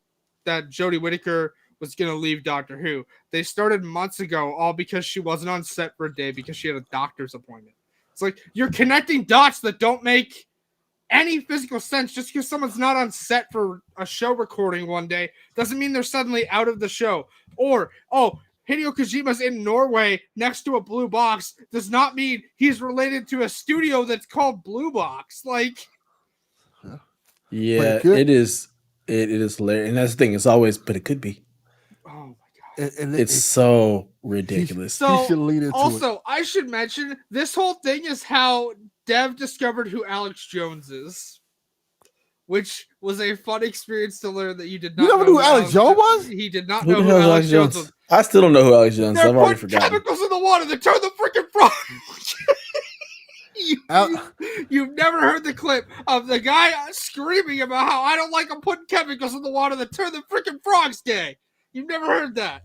Jodie Whittaker was gonna leave Doctor Who. They started months ago, all because she wasn't on set for a day because she had a doctor's appointment. It's like, you're connecting dots that don't make any physical sense. Just because someone's not on set for a show recording one day doesn't mean they're suddenly out of the show. Or, Hideo Kojima's in Norway next to a blue box does not mean he's related to a studio that's called Blue Box. Like, Yeah, it is. It is hilarious, and that's the thing. It's always, but it could be. oh my god, it's so ridiculous. so should lean into also, I should mention this whole thing is how Dev discovered who Alex Jones is, which was a fun experience to learn that you did not. You never know knew who Alex Jones was? He did not Who know the who hell is Alex Jones was. I still don't know who Alex Jones is. They're I've already putting forgotten. chemicals in the water that turn the freaking frog. You've never heard the clip of the guy screaming about how I don't like him putting chemicals in the water that turn the freaking frogs gay. You've never heard that.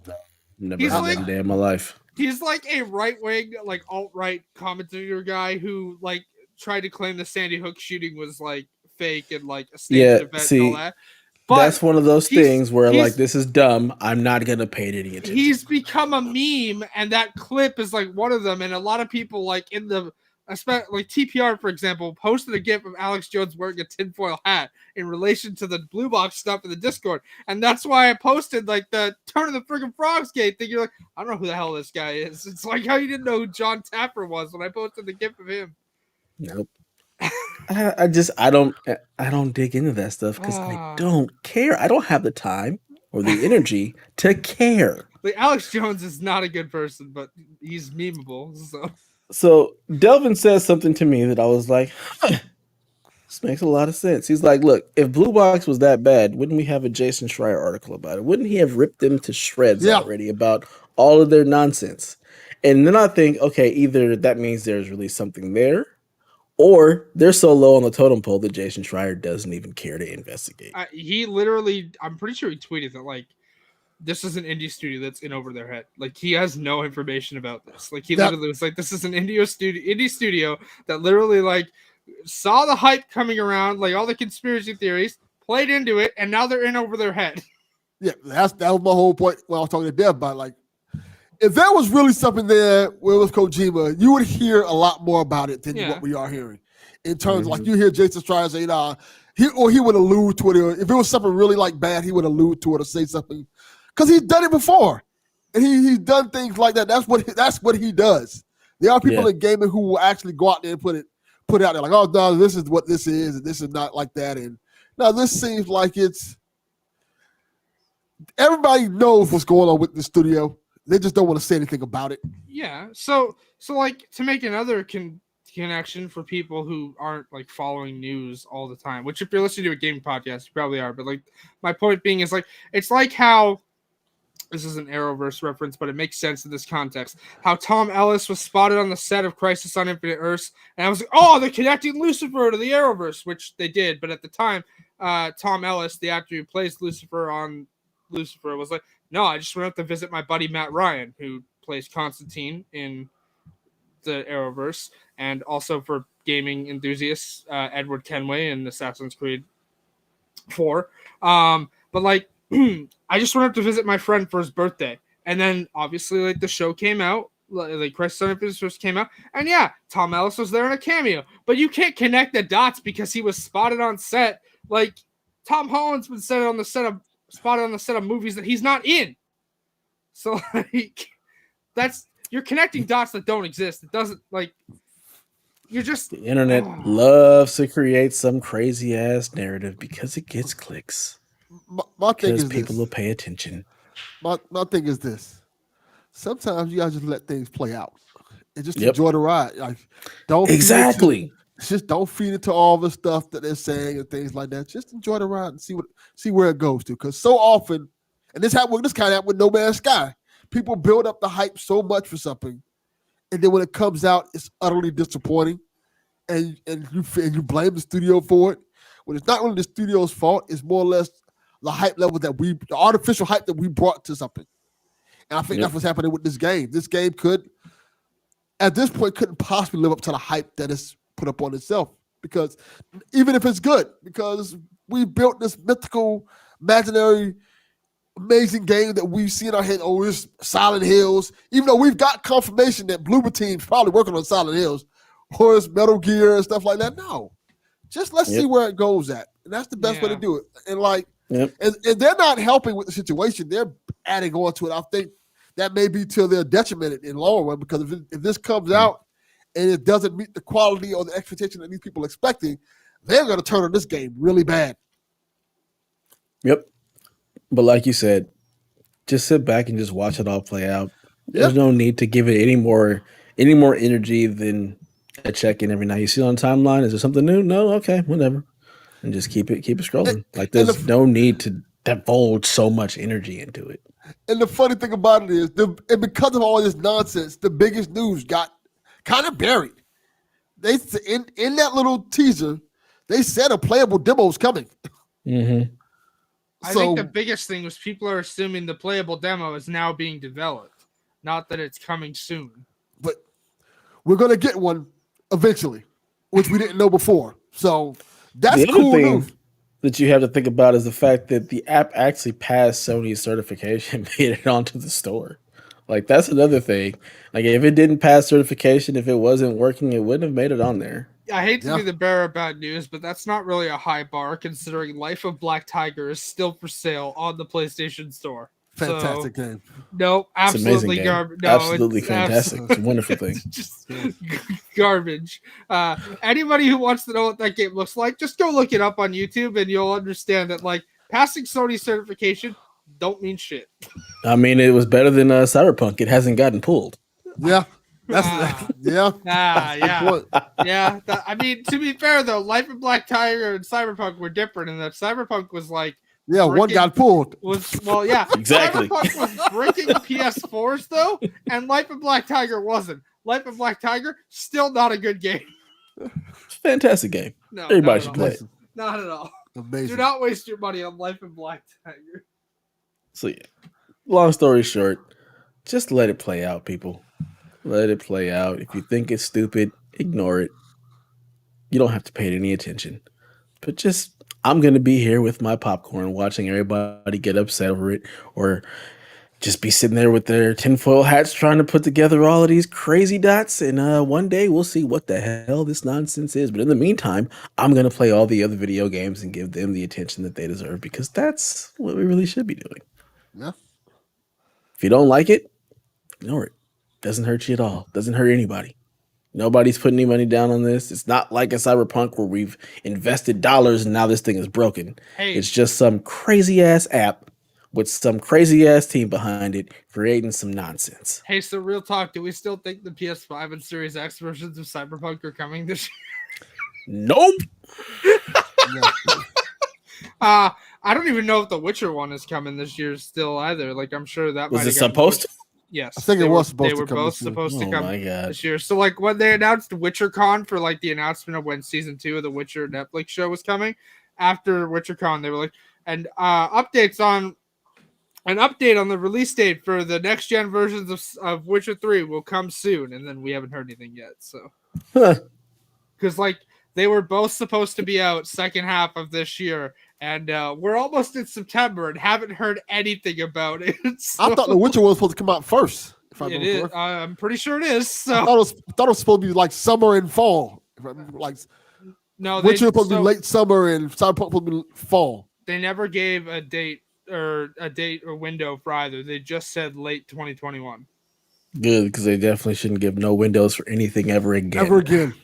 Never heard that day in my life. He's like a right-wing, like alt-right commentator guy who like tried to claim the Sandy Hook shooting was like fake and like a staged event and all that. But that's one of those things where like, this is dumb. I'm not going to pay it any attention. He's become a meme, and that clip is like one of them. And a lot of people like in the, like TPR, for example, posted a gif of Alex Jones wearing a tinfoil hat in relation to the Blue Box stuff in the Discord. And that's why I posted like the turn of the friggin' frogs gate thing. You're like, I don't know who the hell this guy is. It's like how you didn't know who John Tapper was when I posted the gif of him. Nope. I don't dig into that stuff because I don't care. I don't have the time or the energy to care. Like, Alex Jones is not a good person, but he's memeable. So Delvin says something to me that I was like, this makes a lot of sense. He's like, look, if Blue Box was that bad, wouldn't we have a Jason Schreier article about it? Wouldn't he have ripped them to shreds already about all of their nonsense? And then I think, okay, either that means there's really something there, or they're so low on the totem pole that Jason Schreier doesn't even care to investigate. He literally, I'm pretty sure he tweeted that, like, this is an indie studio that's in over their head. Like, he has no information about this. Like, he literally was like, this is an indie studio that literally, like, saw the hype coming around, like, all the conspiracy theories, played into it, and now they're in over their head. Yeah, that was my whole point when I was talking to Dev about, like, if there was really something there where it was Kojima, you would hear a lot more about it than what we are hearing. In terms of, like, you hear Jason Schreier say, nah, he would allude to it. Or if it was something really, like, bad, he would allude to it or say something. Because he's done it before. And he's done things like that. That's what he does. There are people in gaming who will actually go out there and put it out there. Like, oh, no, this is what this is, and this is not like that. And now this seems like it's – everybody knows what's going on with the studio. They just don't want to say anything about it. Yeah. So like, to make another connection for people who aren't like following news all the time, which if you're listening to a gaming podcast, you probably are. But like, my point being is like, it's like how this is an Arrowverse reference, but it makes sense in this context. How Tom Ellis was spotted on the set of Crisis on Infinite Earths, and I was like, oh, they're connecting Lucifer to the Arrowverse, which they did. But at the time, Tom Ellis, the actor who plays Lucifer on Lucifer, was like, no, I just went up to visit my buddy Matt Ryan, who plays Constantine in the Arrowverse, and also for gaming enthusiasts, Edward Kenway in Assassin's Creed 4. But like, I just went up to visit my friend for his birthday, and then obviously like the show came out, like Crisis on Infinite Earths came out, and yeah, Tom Ellis was there in a cameo, but you can't connect the dots because he was spotted on set. Like, Tom Holland's been spotted on the set of movies that he's not in. So like, you're connecting dots that don't exist. It doesn't, like, you're just, the internet loves to create some crazy ass narrative because it gets clicks. My thing is people this. will pay attention. My thing is this. Sometimes you gotta just let things play out and just enjoy the ride. Like, don't just don't feed into all the stuff that they're saying and things like that. Just enjoy the ride and see where it goes to. Because so often, and this kind of happened with No Man's Sky. People build up the hype so much for something, and then when it comes out, it's utterly disappointing, and you blame the studio for it. When it's not really the studio's fault, it's more or less the hype level the artificial hype that we brought to something. And I think that's what's happening with this game. This game at this point, couldn't possibly live up to the hype that is put up on itself, because even if it's good, because we built this mythical, imaginary, amazing game that we see in our head. Oh, it's Silent Hills. Even though we've got confirmation that Bloober Team's probably working on Silent Hills, or it's Metal Gear and stuff like that. No, just let's see where it goes at, and that's the best way to do it. And like, and they're not helping with the situation; they're adding on to it. I think that may be to their detriment in long run, because if this comes out and it doesn't meet the quality or the expectation that these people are expecting, they're going to turn on this game really bad. Yep. But like you said, just sit back and just watch it all play out. There's no need to give it any more energy than a check-in every night. You see it on the timeline, is there something new? No, okay, whatever. And just keep it scrolling. Like there's no need to divulge so much energy into it. And the funny thing about it is, and because of all this nonsense, the biggest news got kind of buried. They in that little teaser, they said a playable demo is coming. Mm-hmm. I think the biggest thing was people are assuming the playable demo is now being developed, not that it's coming soon. But we're going to get one eventually, which we didn't know before. So that's the cool other thing news. that you have to think about is the fact that the app actually passed Sony's certification, made it onto the store. Like, that's another thing. Like, if it didn't pass certification, if it wasn't working, it wouldn't have made it on there. I hate to be the bearer of bad news, but that's not really a high bar considering Life of Black Tiger is still for sale on the PlayStation Store. Fantastic game. No, absolutely garbage. No, absolutely fantastic. It's a wonderful thing. Just garbage. Anybody who wants to know what that game looks like, just go look it up on YouTube and you'll understand that, like, passing Sony certification don't mean shit. I mean, it was better than Cyberpunk. It hasn't gotten pulled. Yeah. Yeah. I mean, to be fair though, Life of Black Tiger and Cyberpunk were different in that Cyberpunk was like, one got pulled. Exactly. Cyberpunk was breaking PS4s though, and Life of Black Tiger wasn't. Life of Black Tiger still not a good game. Fantastic game. No, everybody should play it. Not at all. Amazing. Do not waste your money on Life of Black Tiger. So yeah, long story short, just let it play out, people. Let it play out. If you think it's stupid, ignore it. You don't have to pay it any attention. But just, I'm going to be here with my popcorn watching everybody get upset over it, or just be sitting there with their tinfoil hats trying to put together all of these crazy dots. And one day we'll see what the hell this nonsense is. But in the meantime, I'm going to play all the other video games and give them the attention that they deserve, because that's what we really should be doing. Yeah. If you don't like it, ignore it. Doesn't hurt you at all. Doesn't hurt anybody. Nobody's putting any money down on this. It's not like a Cyberpunk where we've invested dollars and now this thing is broken. Hey. It's just some crazy ass app with some crazy ass team behind it creating some nonsense. Hey, so real talk, do we still think the PS5 and Series X versions of Cyberpunk are coming this year? Nope. I don't even know if the Witcher one is coming this year still either. Like, I'm sure that was it supposed to? Yes, I think it was supposed to come. They were both supposed to come my God. this year. So, like, when they announced WitcherCon for like the announcement of when season 2 of the Witcher Netflix show was coming, after WitcherCon, they were like, and update on the release date for the next gen versions of Witcher 3 will come soon, and then we haven't heard anything yet. So, because like they were both supposed to be out second half of this year. And we're almost in September and haven't heard anything about it. So. I thought The Witcher was supposed to come out first. It is. I'm pretty sure it is. So. I thought it was supposed to be like summer and fall. Like, no, Witcher was supposed to be late summer and Cyberpunk supposed to be fall. They never gave a date or window for either. They just said late 2021. Good, because they definitely shouldn't give no windows for anything ever again. Ever again.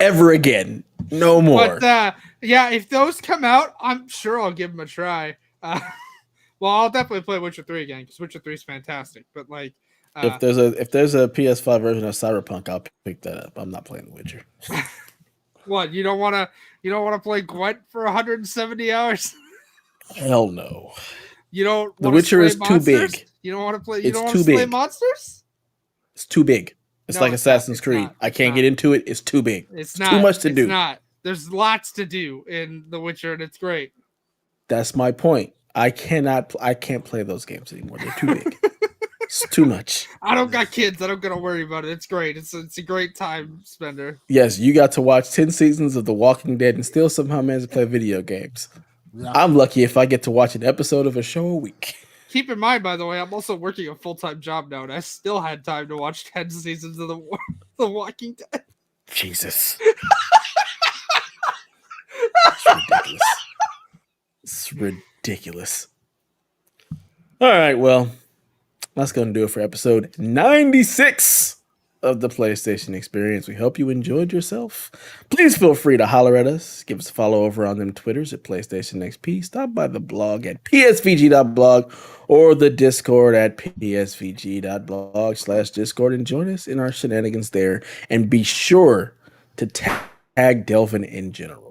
Ever again. No more. But yeah, if those come out, I'm sure I'll give them a try. Well, I'll definitely play Witcher 3 again because Witcher 3 is fantastic. But like, if there's a PS5 version of Cyberpunk, I'll pick that up. I'm not playing The Witcher. What, you don't want to play Gwent for 170 hours? Hell no. You don't. The Witcher is too big. You don't want to play. You It's don't want too to slay big. monsters. It's too big. It's No, like it's Assassin's not. Creed. It's not. I can't It's get not. into it. It's too big. It's not too much to do. It's not. There's lots to do in The Witcher, and it's great. That's my point. I can't play those games anymore. They're too big. It's too much. I don't got kids. I don't gotta worry about it. It's great. It's a great time spender. Yes, you got to watch 10 seasons of The Walking Dead and still somehow manage to play video games. Yeah. I'm lucky if I get to watch an episode of a show a week. Keep in mind, by the way, I'm also working a full-time job now, and I still had time to watch 10 seasons of The Walking Dead. Jesus. It's ridiculous. It's ridiculous. All right, well, That's going to do it for episode 96 of the PlayStation Experience. We hope you enjoyed yourself. Please feel free to holler at us. Give us a follow over on them Twitters at PlayStation XP. Stop by the blog at psvg.blog or the Discord at psvg.blog/Discord and join us in our shenanigans there. And be sure to tag Delvin in general.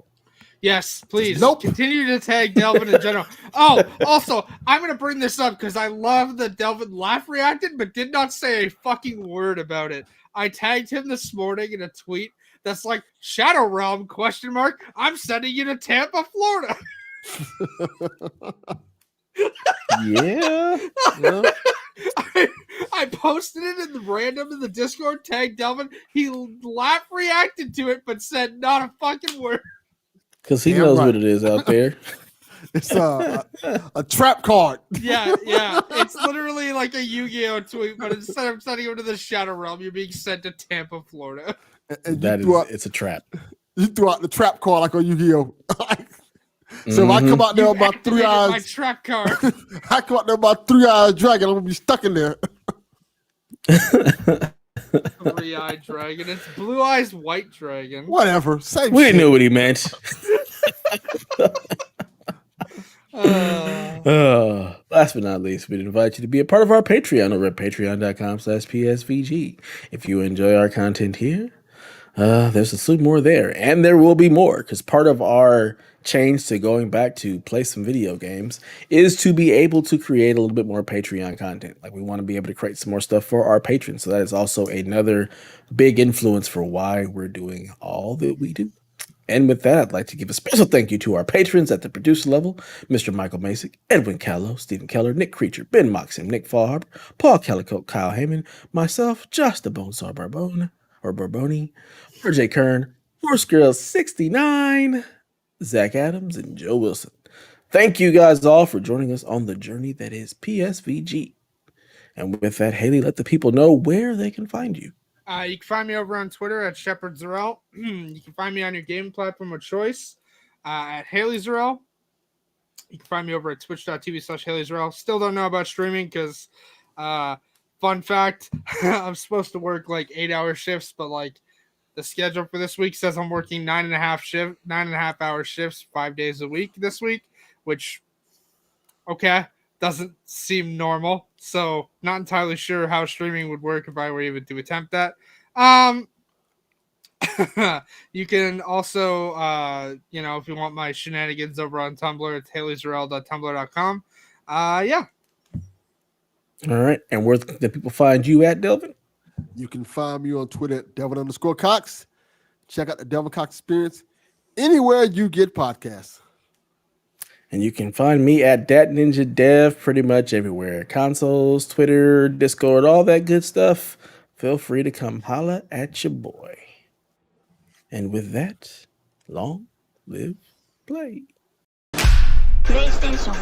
Yes, please. Nope. Continue to tag Delvin in general. Oh, also, I'm going to bring this up because I love that Delvin laugh reacted but did not say a fucking word about it. I tagged him this morning in a tweet that's like, Shadow Realm, ? I'm sending you to Tampa, Florida. Yeah. I posted it in the random in the Discord, tagged Delvin. He laugh reacted to it but said not a fucking word. Because he knows what it is out there. It's a trap card. Yeah. It's literally like a Yu-Gi-Oh tweet, but instead of sending him to the Shadow Realm, you're being sent to Tampa, Florida. And it's a trap. You threw out the trap card like on Yu-Gi-Oh. So if I come out there on my 3 eyes, my trap card. I come out there on my 3 eyes dragon, I'm gonna be stuck in there. 3-eyed dragon. It's blue eyes white dragon. Whatever. Same We shit. knew what he meant. Last but not least, we'd invite you to be a part of our Patreon over at patreon.com/PSVG. If you enjoy our content here, there's a slew more there, and there will be more, because part of our change to going back to play some video games is to be able to create a little bit more Patreon content. Like, we want to be able to create some more stuff for our patrons. So that is also another big influence for why we're doing all that we do. And with that, I'd like to give a special thank you to our patrons at the producer level: Mr. Michael Masick, Edwin Callow, Stephen Keller, Nick Creature, Ben Moxham, Nick Fallharper, Paul Calico, Kyle Heyman, myself, Josh the Bonesaw Barbone, or Barboni, RJ Kern, Horse Girl 69, Zach Adams, and Joe Wilson. Thank you guys all for joining us on the journey that is PSVG. And with that, Haley, let the people know where they can find you. You can find me over on Twitter at Shepard Zarel. You can find me on your gaming platform of choice at Haley Zarel. You can find me over at twitch.tv/Haley Zarel. Still don't know about streaming because, fun fact, I'm supposed to work like 8-hour shifts, but like the schedule for this week says I'm working 9.5-hour shifts 5 days a week this week, which, okay, doesn't seem normal. So not entirely sure how streaming would work if I were even to attempt that. You can also, if you want my shenanigans over on Tumblr, it's HaleyZarel.tumblr.com. Yeah. All right. And where can people find you at, Delvin? You can find me on Twitter at Delvin_Cox. Check out the Delvin Cox Experience anywhere you get podcasts. And you can find me at Dat Ninja Dev pretty much everywhere. Consoles, Twitter, Discord, all that good stuff. Feel free to come holla at your boy. And with that, long live play. PlayStation